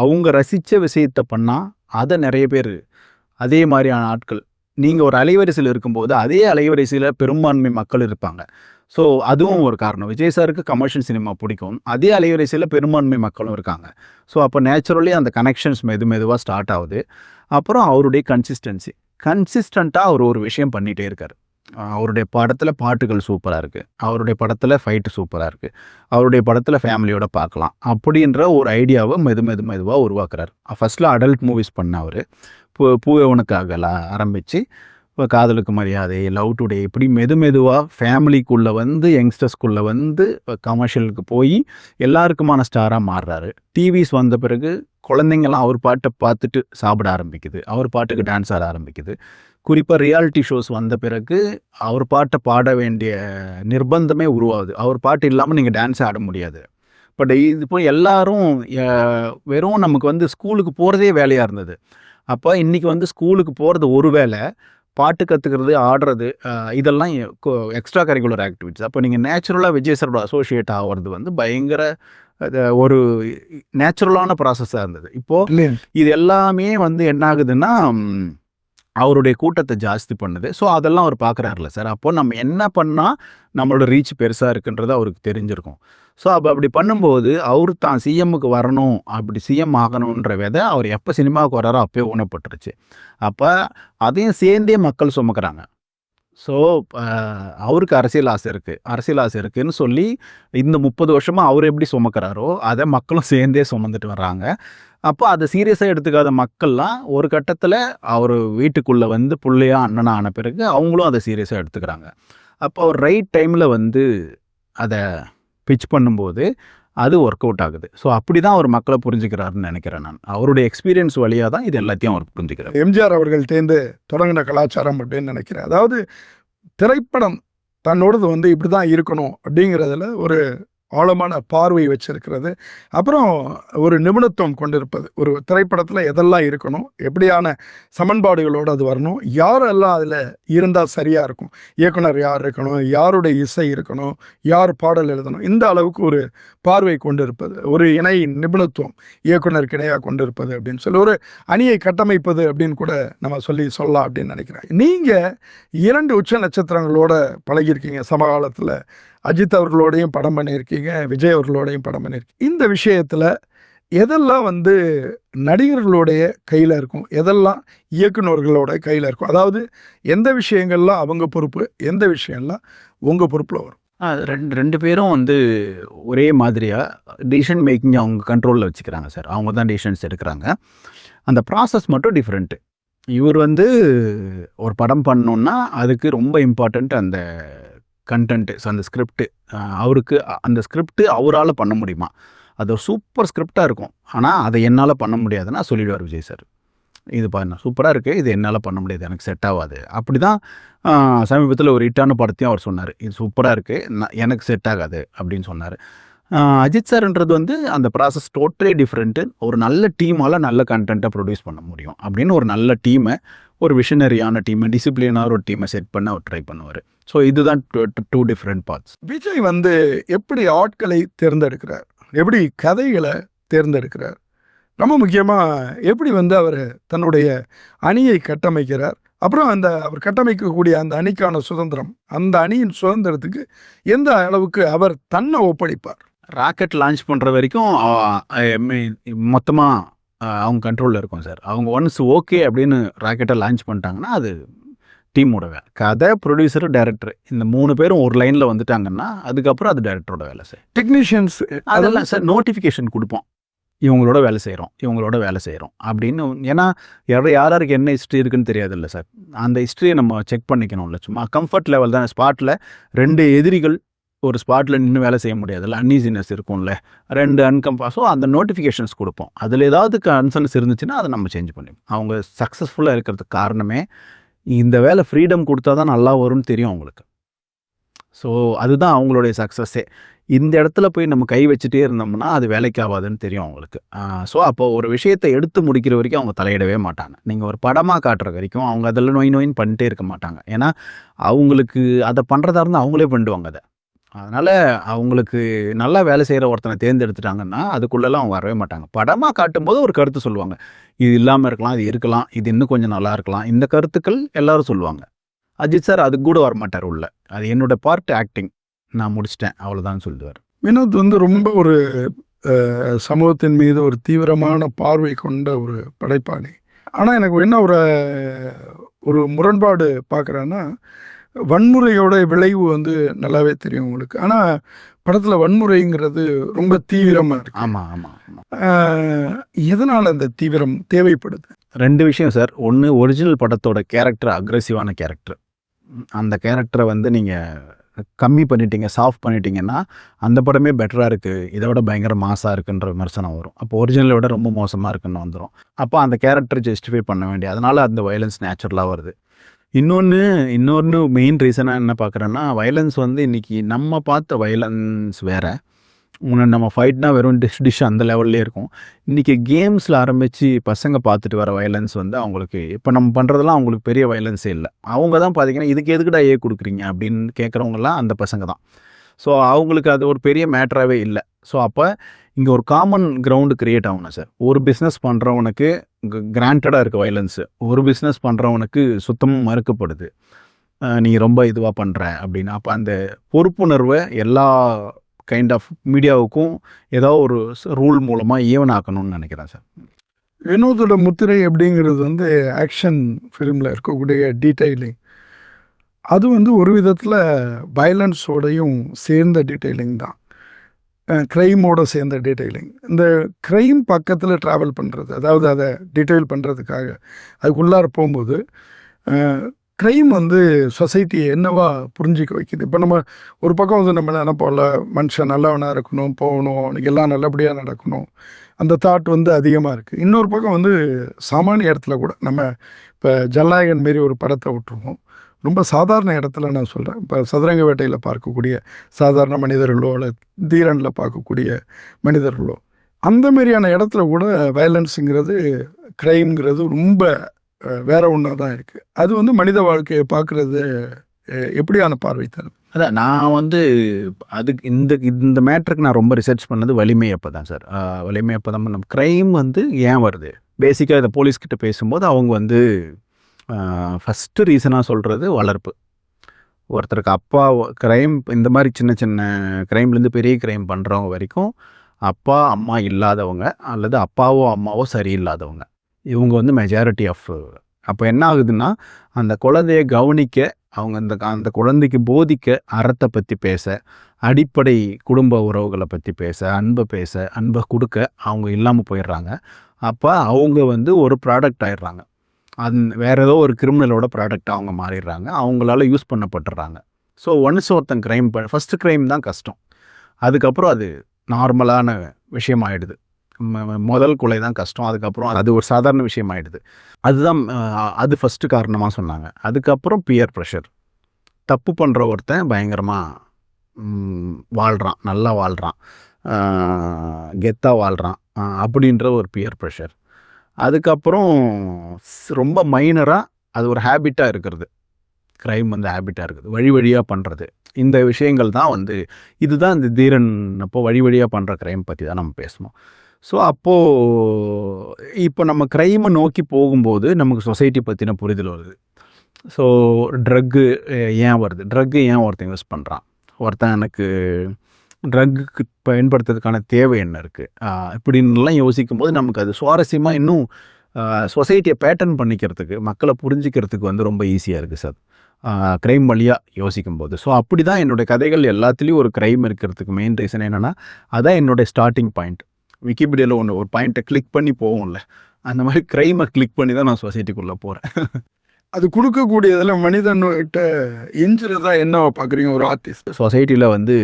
அவங்க ரசித்த விஷயத்தை பண்ணால் அதை நிறைய பேர் அதே மாதிரியான ஆட்கள், நீங்கள் ஒரு அலைவரிசையில் இருக்கும்போது அதே அலைவரிசையில் பெரும்பான்மை மக்கள் இருப்பாங்க. ஸோ அதுவும் ஒரு காரணம். விஜய் சாருக்கு கமர்ஷியல் சினிமா பிடிக்கும், அதே அலைவரிசையில் பெரும்பான்மை மக்களும் இருக்காங்க. ஸோ அப்போ நேச்சுரலி அந்த கனெக்ஷன்ஸ் மெதுவாக ஸ்டார்ட் ஆகுது. அப்புறம் அவருடைய கன்சிஸ்டண்ட்டாக அவர் ஒரு விஷயம் பண்ணிகிட்டே இருக்கார். அவருடைய படத்தில் பாட்டுகள் சூப்பராக இருக்குது, அவருடைய படத்தில் ஃபைட்டு சூப்பராக இருக்குது, அவருடைய படத்தில் ஃபேமிலியோட பார்க்கலாம் அப்படின்ற ஒரு ஐடியாவை மெதுவாக உருவாக்குறார். ஃபஸ்ட்டில் அடல்ட் மூவிஸ் பண்ண அவர் பூவே உனக்காகலாம் ஆரம்பித்து இப்போ காதலுக்கு மரியாதை, லவ் டுடே, இப்படி மெதுவாக ஃபேமிலிக்குள்ளே வந்து யங்ஸ்டர்ஸ்குள்ளே வந்து கமர்ஷியலுக்கு போய் எல்லாருக்குமான ஸ்டாராக மாறுறாரு. டிவிஸ் வந்த பிறகு குழந்தைங்கள்லாம் அவர் பாட்டை பார்த்துட்டு சாப்பிட ஆரம்பிக்குது, அவர் பாட்டுக்கு டான்ஸ் ஆட ஆரம்பிக்குது. குறிப்பாக ரியாலிட்டி ஷோஸ் வந்த பிறகு அவர் பாட்டை பாட வேண்டிய நிர்பந்தமே உருவாகுது. அவர் பாட்டு இல்லாமல் நீங்கள் டான்ஸ் ஆட முடியாது. பட் இது இப்போ எல்லாரும் வெறும் நமக்கு வந்து ஸ்கூலுக்கு போகிறதே வேலையாக இருந்தது. அப்போ இன்றைக்கி வந்து ஸ்கூலுக்கு போகிறது ஒரு வேலை, பாட்டு கற்றுக்கிறது, ஆடுறது, இதெல்லாம் எக்ஸ்ட்ரா கரிக்குலர் ஆக்டிவிட்டிஸ். அப்போ நீங்கள் நேச்சுரலாக விஜய் சாரோட அசோசியேட் ஆகிறது வந்து பயங்கர ஒரு நேச்சுரலான ப்ராசஸாக இருந்தது. இப்போது இது எல்லாமே வந்து என்ன ஆகுதுன்னா அவருடைய கூட்டத்தை ஜாஸ்தி பண்ணுது. ஸோ அதெல்லாம் அவர் பார்க்குறாருல சார். அப்போது நம்ம என்ன பண்ணால் நம்மளோட ரீச் பெருசாக இருக்குன்றது அவருக்கு தெரிஞ்சிருக்கும். ஸோ அப்படி பண்ணும்போது அவர் தான் சிஎம்முக்கு வரணும், அப்படி சிஎம் ஆகணுன்ற விதை அவர் எப்போ சினிமாவுக்கு வராரோ அப்போயே ஊனப்பட்டுருச்சு. அப்போ அதையும் சேர்ந்தே மக்கள் சுமக்கிறாங்க. ஸோ அவருக்கு அரசியல் ஆசை இருக்குதுன்னு சொல்லி இந்த 30 வருஷமாக அவர் எப்படி சுமக்கிறாரோ அதை மக்களும் சேர்ந்தே சுமந்துட்டு வர்றாங்க. அப்போ அதை சீரியஸாக எடுத்துக்காத மக்கள்லாம் ஒரு கட்டத்தில் அவர் வீட்டுக்குள்ளே வந்து பிள்ளையா அண்ணனா ஆன பிறகு அவங்களும் அதை சீரியஸாக எடுத்துக்கிறாங்க. அப்போ அவர் ரைட் டைமில் வந்து அதை பிச் பண்ணும்போது அது ஒர்க் அவுட் ஆகுது. ஸோ அப்படி தான் அவர் மக்களை புரிஞ்சுக்கிறாருன்னு நினைக்கிறேன் நான். அவருடைய எக்ஸ்பீரியன்ஸ் வழியாக தான் இது எல்லாத்தையும் அவர் புரிஞ்சுக்கிறார். எம்ஜிஆர் அவர்கள் தேர்ந்து தொடங்கின கலாச்சாரம் அப்படின்னு நினைக்கிறேன். அதாவது திரைப்படம் தன்னோடது வந்து இப்படி தான் இருக்கணும் அப்படிங்கிறதுல ஒரு ஆழமான பார்வை வச்சிருக்கிறது. அப்புறம் ஒரு நிபுணத்துவம் கொண்டிருப்பது. ஒரு திரைப்படத்தில் எதெல்லாம் இருக்கணும், எப்படியான சமன்பாடுகளோடு அது வரணும், யாரெல்லாம் அதில் இருந்தால் சரியாக இருக்கும், இயக்குனர் யார் இருக்கணும், யாருடைய இசை இருக்கணும், யார் பாடல் எழுதணும், இந்த அளவுக்கு ஒரு பார்வை கொண்டிருப்பது, ஒரு இணை நிபுணத்துவம் இயக்குனருக்கு இணையாக கொண்டிருப்பது அப்படின்னு சொல்லி ஒரு அணியை கட்டமைப்பது அப்படின்னு கூட நம்ம சொல்லலாம் அப்படின்னு நினைக்கிறேன். நீங்கள் 2 உச்ச நட்சத்திரங்களோட பழகியிருக்கீங்க சமகாலத்தில். அஜித் அவர்களோடையும் படம் பண்ணியிருக்கீங்க, விஜய் அவர்களோடையும் படம் பண்ணியிருக்கீங்க. இந்த விஷயத்தில் எதெல்லாம் வந்து நடிகர்களுடைய கையில் இருக்கும், எதெல்லாம் இயக்குநர்களோட கையில் இருக்கும்? அதாவது எந்த விஷயங்கள்லாம் அவங்க பொறுப்பு, எந்த விஷயம்லாம் உங்கள் பொறுப்பில் வரும்? ரெண்டு பேரும் வந்து ஒரே மாதிரியாக டிசிஷன் மேக்கிங் அவங்க கண்ட்ரோலில் வச்சுக்கிறாங்க சார். அவங்க தான் டிசிஷன்ஸ் எடுக்கிறாங்க. அந்த ப்ராசஸ் மட்டும் டிஃப்ரெண்ட்டு. இவர் வந்து ஒரு படம் பண்ணணுன்னா அதுக்கு ரொம்ப இம்பார்ட்டண்ட் அந்த கண்டென்ட்டு. ஸோ அந்த ஸ்கிரிப்ட் அவருக்கு அந்த ஸ்கிரிப்ட் அவரால் பண்ண முடியுமா? அது ஒரு சூப்பர் ஸ்கிரிப்டாக இருக்கும். ஆனால் அதை என்னால் பண்ண முடியாதுன்னா சொல்லிடுவார் விஜய் சார். இது பாருங்க சூப்பராக இருக்குது, இது என்னால் பண்ண முடியாது, எனக்கு செட் ஆகாது. அப்படி தான் சமீபத்தில் ஒரு ஹிட்டான படத்தையும் அவர் சொன்னார், இது சூப்பராக இருக்குது, எனக்கு செட் ஆகாது அப்படின்னு சொன்னார். அஜித் சார்ன்றது வந்து அந்த ப்ராசஸ் டோட்டலி டிஃப்ரெண்ட்டு. ஒரு நல்ல டீமால் நல்ல கண்டென்ட்டை ப்ரொடியூஸ் பண்ண முடியும் அப்படின்னு ஒரு நல்ல டீமை, ஒரு விஷனரியான டீமை, டிசிப்ளினான ஒரு டீமை செட் பண்ண அவர் ட்ரை பண்ணுவார். ஸோ இதுதான் டூ டிஃப்ரெண்ட் பார்ட்ஸ். விஜய் வந்து எப்படி ஆட்களை தேர்ந்தெடுக்கிறார், எப்படி கதைகளை தேர்ந்தெடுக்கிறார், ரொம்ப முக்கியமாக எப்படி வந்து அவர் தன்னுடைய அணியை கட்டமைக்கிறார், அப்புறம் அந்த அவர் கட்டமைக்கக்கூடிய அந்த அணிக்கான சுதந்திரம், அந்த அணியின் சுதந்திரத்துக்கு எந்த அளவுக்கு அவர் தன்னை ஒப்படைப்பார். ராக்கெட் லான்ச் பண்ணுற வரைக்கும் மொத்தமாக அவங்க கண்ட்ரோலில் இருக்கும் சார். அவங்க ஒன்ஸ் ஓகே அப்படின்னு ராக்கெட்டை லான்ச் பண்ணிட்டாங்கன்னா அது டீமோட வேலை. கதை, ப்ரொடியூசரு, டைரக்டர், இந்த 3 பேரும் ஒரு லைனில் வந்துட்டாங்கன்னா அதுக்கப்புறம் அது டைரக்டரோட வேலை சார். டெக்னீஷியன்ஸ் அதெல்லாம் சார் நோட்டிஃபிகேஷன் கொடுப்போம், இவங்களோட வேலை செய்கிறோம் அப்படின்னு. ஏன்னா யாருக்கு என்ன ஹிஸ்ட்ரி இருக்குன்னு தெரியாதுல்ல சார். அந்த ஹிஸ்ட்ரியை நம்ம செக் பண்ணிக்கணும்ல. சும்மா கம்ஃபர்ட் லெவல் தான். ஸ்பாட்டில் 2 எதிரிகள் ஒரு ஸ்பாட்டில் நின்று வேலை செய்ய முடியாதுல்ல, அன்ஈசினஸ் இருக்கும்ல, 2 ஸோ அந்த நோட்டிஃபிகேஷன்ஸ் கொடுப்போம். அதில் ஏதாவது கன்சர்ன்ஸ் இருந்துச்சுன்னா அதை நம்ம சேஞ்ச் பண்ணிப்போம். அவங்க சக்ஸஸ்ஃபுல்லாக இருக்கிறதுக்கு காரணமே இந்த வேலை ஃப்ரீடம் கொடுத்தா தான் நல்லா வரும்னு தெரியும் அவங்களுக்கு. ஸோ அதுதான் அவங்களுடைய சக்ஸஸ்ஸே. இந்த இடத்துல போய் நம்ம கை வச்சுட்டே இருந்தோம்னா அது வேலைக்கு ஆகாதுன்னு தெரியும் அவங்களுக்கு. ஸோ அப்போ ஒரு விஷயத்தை எடுத்து முடிக்கிற வரைக்கும் அவங்க தலையிடவே மாட்டாங்க. நீங்கள் ஒரு படமாக காட்டுற வரைக்கும் அவங்க அதில் நோயின்னு பண்ணிட்டே இருக்க மாட்டாங்க. ஏன்னா அவங்களுக்கு அதை பண்ணுறதா இருந்தால் அவங்களே பண்ணிடுவாங்க அதை. அதனால் அவங்களுக்கு நல்லா வேலை செய்கிற ஒருத்தனை தேர்ந்தெடுத்துட்டாங்கன்னா அதுக்குள்ளெல்லாம் அவங்க வரவே மாட்டாங்க. படமாக காட்டும்போது ஒரு கருத்து சொல்லுவாங்க, இது இல்லாமல் இருக்கலாம், இது இருக்கலாம், இது இன்னும் கொஞ்சம் நல்லா இருக்கலாம், இந்த கருத்துக்கள் எல்லாரும் சொல்லுவாங்க. அஜித் சார் அதுக்கு கூட வரமாட்டார் உள்ள. அது என்னோடய பார்ட் ஆக்டிங், நான் முடிச்சிட்டேன் அவ்வளோதான் சொல்லுவார். வினோத் வந்து ரொம்ப ஒரு சமூகத்தின் மீது ஒரு தீவிரமான பார்வை கொண்ட ஒரு படைப்பாளி. ஆனால் எனக்கு என்ன ஒரு முரண்பாடு பார்க்குறேன்னா, வன்முறையோட விளைவு வந்து நல்லாவே தெரியும் உங்களுக்கு. ஆனால் படத்தில் வன்முறைங்கிறது ரொம்ப தீவிரமாக இருக்கு. ஆமாம் ஆமாம் ஆமாம். எதனால் அந்த தீவிரம் தேவைப்படுது? 2 விஷயம் சார். ஒன்று, ஒரிஜினல் படத்தோட கேரக்டர் அக்ரெசிவான கேரக்டர். அந்த கேரக்டரை வந்து நீங்கள் கம்மி பண்ணிட்டீங்க, சாஃப்ட் பண்ணிட்டீங்கன்னா அந்த படமே பெட்டராக இருக்குது, இதை விட பயங்கர மாசாக இருக்குன்ற விமர்சனம் வரும். அப்போ ஒரிஜினலை விட ரொம்ப மோசமாக இருக்குன்னு வந்துடும். அப்போ அந்த கேரக்டரை ஜஸ்டிஃபை பண்ண வேண்டிய, அதனால் அந்த வயலன்ஸ் நேச்சுரலாக வருது. இன்னொன்று மெயின் ரீசனாக என்ன பார்க்குறேன்னா, வயலன்ஸ் வந்து இன்றைக்கி நம்ம பார்த்த வயலன்ஸ் வேறு. முன்னாடி நம்ம ஃபைட்னா வெறும் டிஷ் அந்த லெவல்லே இருக்கும். இன்றைக்கி கேம்ஸில் ஆரம்பித்து பசங்க பார்த்துட்டு வர வயலன்ஸ் வந்து அவங்களுக்கு இப்போ நம்ம பண்ணுறதெல்லாம் அவங்களுக்கு பெரிய வயலன்ஸே இல்லை. அவங்க தான் பார்த்தீங்கன்னா இதுக்கு எதுக்குடா கொடுக்குறீங்க அப்படின்னு கேட்குறவங்கலாம் அந்த பசங்க தான். ஸோ அவங்களுக்கு அது ஒரு பெரிய மேட்டராகவே இல்லை. ஸோ அப்போ இங்கே ஒரு காமன் கிரவுண்டு க்ரியேட் ஆகணும் சார். ஒரு பிஸ்னஸ் பண்ணுறவனுக்கு கிராண்டடாக இருக்குது வயலன்ஸு, ஒரு பிஸ்னஸ் பண்ணுறவனுக்கு சுத்தமாக மறுக்கப்படுது, நீ ரொம்ப இதுவாக பண்ணுற அப்படின்னு. அப்போ அந்த பொறுப்புணர்வை எல்லா கைண்ட் ஆஃப் மீடியாவுக்கும் ஏதோ ஒரு ரூல் மூலமாக ஈவன் ஆக்கணும்னு நினைக்கிறேன் சார். வினோதோட முத்திரை அப்படிங்கிறது வந்து ஆக்ஷன் ஃபிலிமில் இருக்கக்கூடிய டீட்டெயிலிங். அது வந்து ஒரு விதத்தில் வயலன்ஸோடையும் சேர்ந்த டீட்டெயிலிங் தான், க்ரைமோட சேர்ந்த டீட்டெயிலிங். இந்த க்ரைம் பக்கத்தில் ட்ராவல் பண்ணுறது, அதாவது அதை டீட்டெயில் பண்ணுறதுக்காக அதுக்குள்ளார போகும்போது க்ரைம் வந்து சொசைட்டியை என்னவா புரிஞ்சிக்க வைக்குது. இப்போ நம்ம ஒரு பக்கம் வந்து நம்ம நினைப்போம்ல, மனுஷன் நல்லவனாக இருக்கணும், போகணும், அவனுக்கு எல்லாம் நல்லபடியாக நடக்கணும், அந்த தாட் வந்து அதிகமாக இருக்குது. இன்னொரு பக்கம் வந்து சாமானிய இடத்துல கூட நம்ம இப்போ ஜனநாயகன் மாரி ஒரு படத்தை விட்டுருவோம், ரொம்ப சாதாரண இடத்துல நான் சொல்கிறேன், இப்போ சதுரங்க வேட்டையில் பார்க்கக்கூடிய சாதாரண மனிதர்களோ அல்ல தீரனில் பார்க்கக்கூடிய மனிதர்களோ, அந்த மாதிரியான இடத்துல கூட வயலன்ஸுங்கிறது, க்ரைம்ங்கிறது ரொம்ப வேற ஒன்றா தான் இருக்குது. அது வந்து மனித வாழ்க்கையை பார்க்குறது எப்படியான பார்வை தரும்? அதான் நான் வந்து அதுக்கு இந்த மேட்ருக்கு நான் ரொம்ப ரிசர்ச் பண்ணது வலிமை அப்போ தான் சார். வலிமை அப்போ தான் நம்ம க்ரைம் வந்து ஏன் வருது, பேசிக்காக இதை போலீஸ்கிட்ட பேசும்போது அவங்க வந்து ஃபஸ்ட்டு ரீசனாக சொல்கிறது வளர்ப்பு. ஒருத்தருக்கு அப்பா க்ரைம், இந்த மாதிரி சின்ன சின்ன க்ரைம்லேருந்து பெரிய க்ரைம் பண்ணுறவங்க வரைக்கும் அப்பா அம்மா இல்லாதவங்க அல்லது அப்பாவோ அம்மாவோ சரியில்லாதவங்க, இவங்க வந்து மெஜாரிட்டி ஆஃப் அப்போ என்ன ஆகுதுன்னா, அந்த குழந்தைய கவனிக்க, அவங்க அந்த குழந்தைக்கு போதிக்க, அறத்தை பற்றி பேச, அடிப்படை குடும்ப உறவுகளை பற்றி பேச, அன்பை கொடுக்க அவங்க இல்லாமல் போயிடுறாங்க. அப்போ அவங்க வந்து ஒரு ப்ராடக்ட் ஆயிடுறாங்க. வேற ஏதோ ஒரு கிரிமினலோட ப்ராடக்டாக அவங்க மாறிடுறாங்க. அவங்களால யூஸ் பண்ணப்பட்டுறாங்க. ஸோ ஒன்ஸ் ஒருத்தன் க்ரைம் ஃபஸ்ட்டு க்ரைம் தான் கஷ்டம். அதுக்கப்புறம் அது நார்மலான விஷயம் ஆகிடுது. முதல் கொலை தான் கஷ்டம். அதுக்கப்புறம் அது ஒரு சாதாரண விஷயம் ஆகிடுது. அதுதான் அது ஃபஸ்ட்டு காரணமாக சொன்னாங்க. அதுக்கப்புறம் பியர் ப்ரெஷர். தப்பு பண்ணுற ஒருத்தன் பயங்கரமாக வாழ்கிறான், நல்லா வாழ்கிறான், கெத்தாக வாழ்கிறான் அப்படின்ற ஒரு பியர் ப்ரெஷர். அதுக்கப்புறம் ரொம்ப மைனராக அது ஒரு ஹேபிட்டாக இருக்கிறது. க்ரைம் வந்து ஹேபிட்டாக இருக்குது, வழி வழியாக பண்ணுறது. இந்த விஷயங்கள் தான் வந்து இதுதான் இந்த தீரன் அப்போ வழி வழியாக பண்ணுற க்ரைம் பற்றி தான் நம்ம பேசணும். ஸோ அப்போது இப்போ நம்ம க்ரைமை நோக்கி போகும்போது நமக்கு சொசைட்டி பற்றின புரிதல் வருது. ஸோ ட்ரக்கு ஏன் வருது, ட்ரக்கு ஏன் ஒருத்தன் யூஸ் பண்ணுறான், ஒருத்தன் எனக்கு ட்ரக்குக்கு பயன்படுத்துறதுக்கான தேவை என்ன இருக்குது, இப்படின்லாம் யோசிக்கும்போது நமக்கு அது சுவாரஸ்யமாக இன்னும் சொசைட்டியை பேட்டர்ன் பண்ணிக்கிறதுக்கு, மக்களை புரிஞ்சிக்கிறதுக்கு வந்து ரொம்ப ஈஸியாக இருக்குது சார் க்ரைம் வழியாக யோசிக்கும்போது. ஸோ அப்படி தான் என்னுடைய கதைகள் எல்லாத்துலேயும் ஒரு க்ரைம் இருக்கிறதுக்கு மெயின் ரீசன் என்னென்னா, அதான் என்னுடைய ஸ்டார்டிங் பாயிண்ட். விக்கிபீடியாவில் ஒரு பாயிண்ட்டை கிளிக் பண்ணி போகும்ல, அந்த மாதிரி க்ரைமை கிளிக் பண்ணி தான் நான் சொசைட்டிக்குள்ளே போகிறேன். அது கொடுக்கக்கூடியதில் மனிதன்கிட்ட எஞ்சுறதா என்ன பார்க்குறீங்க ஒரு ஆர்டிஸ்ட்? சொசைட்டியில் வந்து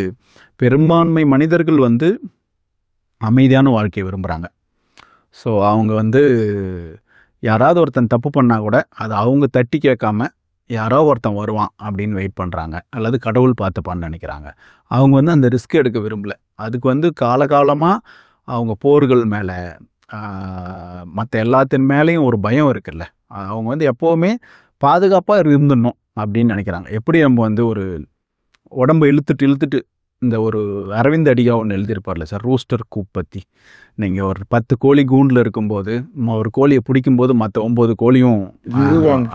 பெரும்பான்மை மனிதர்கள் வந்து அமைதியான வாழ்க்கையை விரும்புகிறாங்க. ஸோ அவங்க வந்து யாராவது ஒருத்தன் தப்பு பண்ணால் கூட அதை அவங்க தட்டி கேட்காம யாரோ ஒருத்தன் வருவான் அப்படின்னு வெயிட் பண்ணுறாங்க, அல்லது கடவுள் பார்த்துப்பான்னு நினைக்கிறாங்க. அவங்க வந்து அந்த ரிஸ்க் எடுக்க விரும்பல. அதுக்கு வந்து காலகாலமாக அவங்க போர்கள் மேலே மற்ற எல்லாத்தின் மேலேயும் ஒரு பயம் இருக்குல்ல, அவங்க வந்து எப்போவுமே பாதுகாப்பாக இருந்துடணும் அப்படின்னு நினைக்கிறாங்க. எப்படி நம்ம வந்து ஒரு உடம்பை இழுத்துட்டு இந்த ஒரு அரவிந்த் அடிகா ஒன்று எழுதியிருப்பார்ல சார், ரூஸ்டர் கூப் பற்றி. நீங்கள் ஒரு 10 கோழி கூண்டில் இருக்கும்போது ஒரு கோழியை பிடிக்கும்போது மற்ற 9 கோழியும்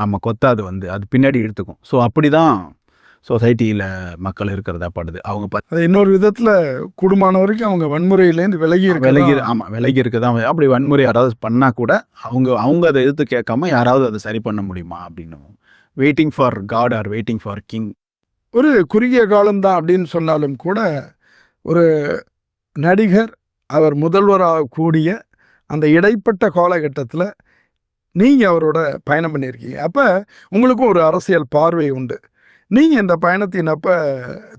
ஆமாம் கொத்தாது, வந்து அது பின்னாடி இழுத்துக்கும். ஸோ அப்படி தான் சொசைட்டியில் மக்கள் இருக்கிறதா படுது. அவங்க அது இன்னொரு விதத்தில் குடும்பமான வரைக்கும் அவங்க வன்முறையிலேருந்து விலகி இருக்க தான். அப்படி வன்முறை யாராவது பண்ணால் கூட அவங்க அதை எதிர்த்து கேட்காம யாராவது அதை சரி பண்ண முடியுமா அப்படின்னு waiting for God or waiting for king. ஒரு குறுகிய காலம்தான் அப்படின்னு சொன்னாலும் கூட ஒரு நடிகர் அவர் முதல்வராக கூடிய அந்த இடைப்பட்ட காலகட்டத்தில் நீங்கள் அவரோட பயணம் பண்ணியிருக்கீங்க. அப்போ உங்களுக்கும் ஒரு அரசியல் பார்வை உண்டு. நீங்கள் இந்த பயணத்தின் அப்போ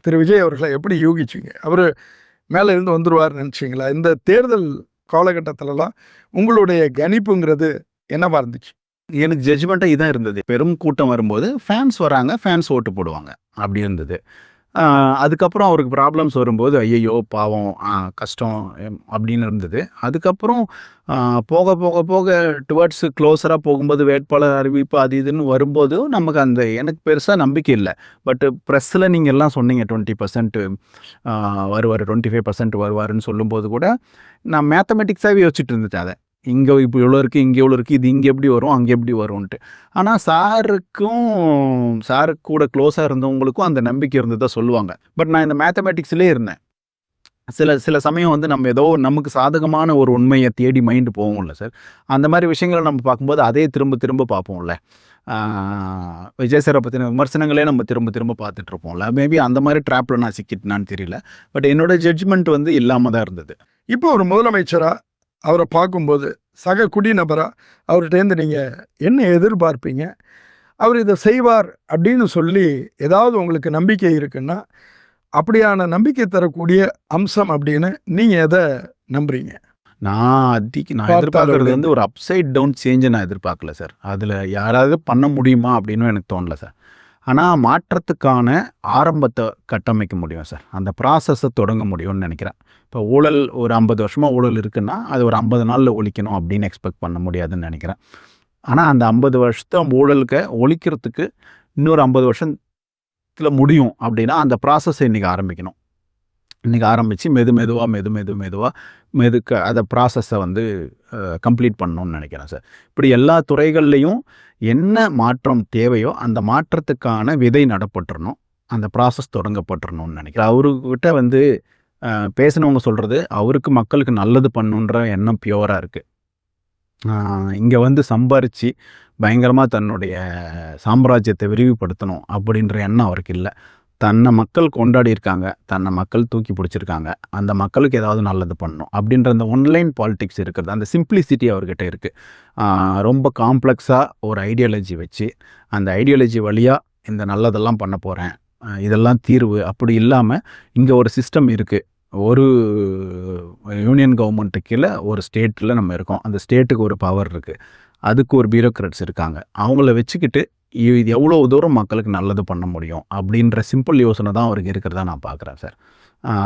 திரு விஜய் அவர்களை எப்படி யூகிச்சிங்க? அவர் மேலே இருந்து வந்துடுவார்னு நினச்சிங்களா? இந்த தேர்தல் காலகட்டத்திலலாம் உங்களுடைய கணிப்புங்கிறது என்னவா இருந்துச்சு? எனக்கு ஜட்ஜ்மெண்ட்டாக இதான் இருந்தது. பெரும் கூட்டம் வரும்போது ஃபேன்ஸ் வராங்க, ஃபேன்ஸ் ஓட்டு போடுவாங்க அப்படி இருந்தது. அதுக்கப்புறம் அவருக்கு ப்ராப்ளம்ஸ் வரும்போது ஐயையோ பாவம் கஷ்டம் அப்படின்னு இருந்தது. அதுக்கப்புறம் போக போக போக டுவர்ட்ஸ் க்ளோஸராக போகும்போது வேட்பாளர் அறிவிப்பு அது இதுன்னு வரும்போது நமக்கு எனக்கு பெருசாக நம்பிக்கை இல்லை. பட்டு ப்ரெஸ்ஸில் நீங்கள் எல்லாம் சொன்னீங்க 20% வருவார், 25% வருவாருன்னு சொல்லும்போது கூட நான் மேத்தமெட்டிக்ஸாகவே யோசிச்சுட்டு இருந்துட்டேன். அதை இங்கே இப்போ இவ்வளோ இருக்குது, இங்கே எவ்வளோ இருக்குது, இது இங்கே எப்படி வரும், அங்கே எப்படி வரும்ன்ட்டு. ஆனால் சாருக்கு கூட க்ளோஸாக இருந்தவங்களுக்கும் அந்த நம்பிக்கை இருந்து தான் சொல்லுவாங்க. பட் நான் இந்த மேத்தமெட்டிக்ஸ்லேயே இருந்தேன். சில சமயம் வந்து நம்ம ஏதோ நமக்கு சாதகமான ஒரு உண்மையை தேடி மைண்டு போகும்ல சார், அந்த மாதிரி விஷயங்களை நம்ம பார்க்கும்போது அதே திரும்ப பார்ப்போம்ல. விஜய் சாரை பற்றின விமர்சனங்களே நம்ம திரும்ப பார்த்துட்ருப்போம்ல. மேபி அந்த மாதிரி ட்ராப்பில் நான் சிக்கிட்டேனான்னு தெரியல. பட் என்னோடய ஜட்ஜ்மெண்ட் வந்து இல்லாமல் தான் இருந்தது. இப்போ ஒரு முதலமைச்சராக அவரை பார்க்கும்போது சக குடிநபராக அவர்கிட்டேருந்து நீங்கள் என்ன எதிர்பார்ப்பீங்க? அவர் இதை செய்வார் அப்படின்னு சொல்லி ஏதாவது உங்களுக்கு நம்பிக்கை இருக்குன்னா, அப்படியான நம்பிக்கை தரக்கூடிய அம்சம் அப்படின்னு நீங்கள் எதை நம்புறீங்க? நான் எதிர்பார்க்கறது வந்து ஒரு அப்சைட் டவுன் சேஞ்சை நான் எதிர்பார்க்கல சார். அதில் யாராவது பண்ண முடியுமா அப்படின்னு எனக்கு தோணல சார். ஆனால் மாற்றத்துக்கான ஆரம்பத்தை கட்டமைக்க முடியும் சார், அந்த ப்ராசஸை தொடங்க முடியும்னு நினைக்கிறேன். இப்போ ஊழல் ஒரு 50 வருஷமாக ஊழல் இருக்குன்னா அது ஒரு 50 நாளில் ஒழிக்கணும் அப்படின்னு எக்ஸ்பெக்ட் பண்ண முடியாதுன்னு நினைக்கிறேன். ஆனால் அந்த 50 வருஷத்தை ஊழலுக்கு ஒழிக்கிறதுக்கு இன்னொரு 50 வருஷத்தில் முடியும் அப்படின்னா அந்த ப்ராசஸை இன்றைக்கி ஆரம்பிக்கணும். இன்றைக்கி ஆரம்பித்து மெதுவாக அதை ப்ராசஸை வந்து கம்ப்ளீட் பண்ணணும்னு நினைக்கிறேன் சார். இப்படி எல்லா துறைகள்லேயும் என்ன மாற்றம் தேவையோ அந்த மாற்றத்துக்கான விதை நடப்பட்டுறணும், அந்த ப்ராசஸ் தொடங்கப்பட்டுறணும்னு நினைக்கிறேன். அவர்கிட்ட வந்து பேசினவங்க சொல்கிறது அவருக்கு மக்களுக்கு நல்லது பண்ணுன்ற எண்ணம் பியூராக இருக்குது. இங்கே வந்து சம்பாரித்து பயங்கரமாக தன்னுடைய சாம்ராஜ்யத்தை விரிவுபடுத்தணும் அப்படின்ற எண்ணம் அவருக்கு இல்லை. தன்னை மக்கள் கொண்டாடி இருக்காங்க, தன்னை மக்கள் தூக்கி பிடிச்சிருக்காங்க, அந்த மக்களுக்கு ஏதாவது நல்லது பண்ணணும் அப்படின்ற அந்த ஒன்லைன் பாலிடிக்ஸ் இருக்கிறது, அந்த சிம்பிளிசிட்டி அவர்கிட்ட இருக்குது. ரொம்ப காம்ப்ளெக்ஸாக ஒரு ஐடியாலஜி வச்சு அந்த ஐடியாலஜி வழியாக இந்த நல்லதெல்லாம் பண்ண போகிறேன், இதெல்லாம் தீர்வு அப்படி இல்லாமல் இங்கே ஒரு சிஸ்டம் இருக்குது. ஒரு யூனியன் கவர்மெண்ட்டு கீழே ஒரு ஸ்டேட்டில் நம்ம இருக்கோம், அந்த ஸ்டேட்டுக்கு ஒரு பவர் இருக்குது, அதுக்கு ஒரு பியூரோக்ராட்ஸ் இருக்காங்க, அவங்கள வச்சுக்கிட்டு இது எவ்வளோ தூரம் மக்களுக்கு நல்லது பண்ண முடியும் அப்படின்ற சிம்பிள் யோசனை தான் அவருக்கு இருக்கிறதா நான் பார்க்குறேன் சார்.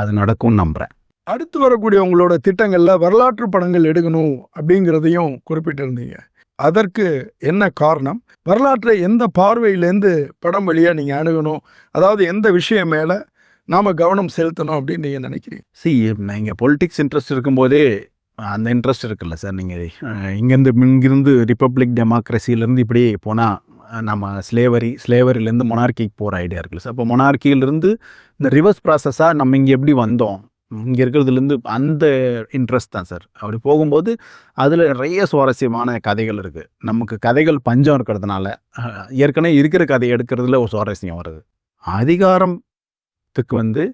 அது நடக்கும்னு நம்புகிறேன். அடுத்து வரக்கூடிய உங்களோட திட்டங்களில் வரலாற்று படங்கள் எடுக்கணும் அப்படிங்கிறதையும் குறிப்பிட்டிருந்தீங்க. அதற்கு என்ன காரணம்? வரலாற்றை எந்த பார்வையிலேருந்து படம் வழியாக நீங்கள் அணுகணும், அதாவது எந்த விஷயம் மேலே நாம் கவனம் செலுத்தணும் அப்படின்னு நீங்கள் நினைக்கிறீங்க? நீங்கள் பொலிட்டிக்ஸ் இன்ட்ரெஸ்ட் இருக்கும்போதே அந்த இன்ட்ரெஸ்ட் இருக்குல்ல சார். நீங்கள் இங்கேருந்து ரிப்பப்ளிக் டெமோக்ரஸிலேருந்து இப்படி போனால் நம்ம ஸ்லேவரிலேருந்து மொனார்க்கிக்கு போகிற ஐடியா இருக்குல்ல சார். அப்போ மொனார்க்கியிலேருந்து இந்த ரிவர்ஸ் ப்ராசஸாக நம்ம இங்கே எப்படி வந்தோம், இங்கே இருக்கிறதுலேருந்து அந்த இன்ட்ரெஸ்ட் தான் சார். அப்படி போகும்போது அதில் நிறைய சுவாரஸ்யமான கதைகள் இருக்குது. நமக்கு கதைகள் பஞ்சம் இருக்கிறதுனால ஏற்கனவே இருக்கிற கதையை எடுக்கிறதுல ஒரு சுவாரஸ்யம் வருது. அதிகாரத்துக்கு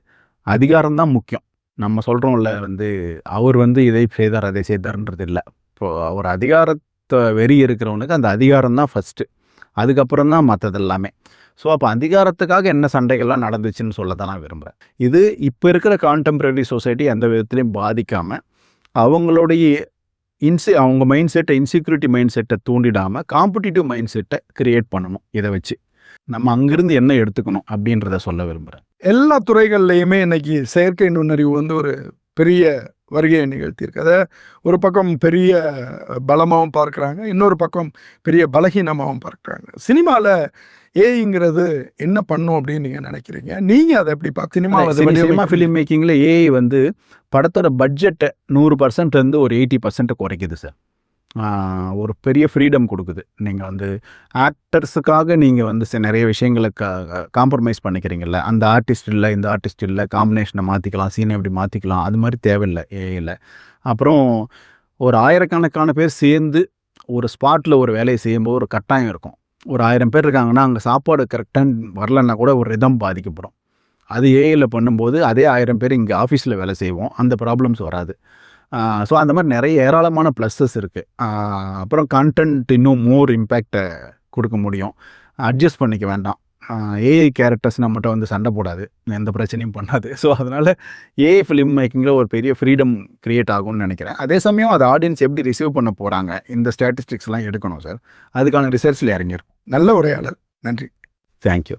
அதிகாரம்தான் முக்கியம். நம்ம சொல்கிறோம்ல அவர் இதை செய்தார் அதை செய்தார்ன்றது இல்லை. இப்போது அவர் அதிகாரத்தை வெறி இருக்கிறவனுக்கு அந்த அதிகாரம் தான் ஃபஸ்ட்டு, அதுக்கப்புறம் தான் மற்றது எல்லாமே. ஸோ அப்போ அதிகாரத்துக்காக என்ன சண்டைகள்லாம் நடந்துச்சுன்னு சொல்ல தான் நான் விரும்புகிறேன். இது இப்போ இருக்கிற கான்டெம்பரரி சொசைட்டி எந்த விதத்துலையும் பாதிக்காமல் அவங்களுடைய அவங்க மைண்ட் செட்டை, இன்செக்யூரிட்டி மைண்ட் செட்டை தூண்டிடாமல் காம்படிட்டிவ் மைண்ட் செட்டை கிரியேட் பண்ணணும். இதை வச்சு நம்ம அங்கிருந்து என்ன எடுத்துக்கணும் அப்படின்றத சொல்ல விரும்புகிறேன். எல்லா துறைகள்லையுமே இன்னைக்கு செயற்கை நுண்ணறிவு ஒரு பெரிய வருகையை நிகழ்த்தியிருக்கு. அதை ஒரு பக்கம் பெரிய பலமாகவும் பார்க்குறாங்க, இன்னொரு பக்கம் பெரிய பலகீனமாகவும் பார்க்குறாங்க. சினிமாவில் ஏஐங்கிறது என்ன பண்ணும் அப்படின்னு நீங்கள் நினைக்கிறீங்க? நீங்கள் அதை எப்படி சினிமா ஃபிலிம் மேக்கிங்கில் ஏஐ படத்தோட பட்ஜெட்டை 100% ஒரு 80% குறைக்குது சார். ஒரு பெரிய ஃப்ரீடம் கொடுக்குது. நீங்கள் ஆக்டர்ஸுக்காக நீங்கள் நிறைய விஷயங்களை காம்ப்ரமைஸ் பண்ணிக்கிறீங்கல்ல, அந்த ஆர்டிஸ்ட் இல்லை, இந்த ஆர்டிஸ்ட் இல்லை, காம்பினேஷனை மாற்றிக்கலாம், சீனை எப்படி மாற்றிக்கலாம், அது மாதிரி தேவையில்லை ஏஐயில். அப்புறம் ஒரு ஆயிரக்கணக்கான பேர் சேர்ந்து ஒரு ஸ்பாட்டில் ஒரு வேலையை செய்யும்போது ஒரு கட்டாயம் இருக்கும். ஒரு 1000 பேர் இருக்காங்கன்னா அங்கே சாப்பாடு கரெக்டாக வரலன்னா கூட ஒரு ரிதம் பாதிக்கப்படும். அது ஏஐயில் பண்ணும்போது அதே 1000 பேர் இங்கே ஆஃபீஸில் வேலை செய்வோம், அந்த ப்ராப்ளம்ஸ் வராது. ஸோ அந்த மாதிரி நிறைய ஏராளமான ப்ளஸ்ஸஸ் இருக்குது. அப்புறம் கண்டென்ட் இன்னும் மோர் இம்பேக்டை கொடுக்க முடியும். அட்ஜஸ்ட் பண்ணிக்க வேண்டாம். ஏஐ கேரக்டர்ஸ் நம்மகிட்ட சண்டை போடாது, எந்த பிரச்சனையும் பண்ணாது. ஸோ அதனால் ஏஐ ஃபிலிம் மேக்கிங்கில் ஒரு பெரிய ஃப்ரீடம் க்ரியேட் ஆகும்னு நினைக்கிறேன். அதே சமயம் அது ஆடியன்ஸ் எப்படி ரிசீவ் பண்ண போகிறாங்க, இந்த ஸ்டாட்டிஸ்டிக்ஸ்லாம் எடுக்கணும் சார். அதுக்கான ரிசர்ச்சில் இறங்கியிருக்கும். நல்ல உரையாடல். நன்றி. தேங்க்யூ.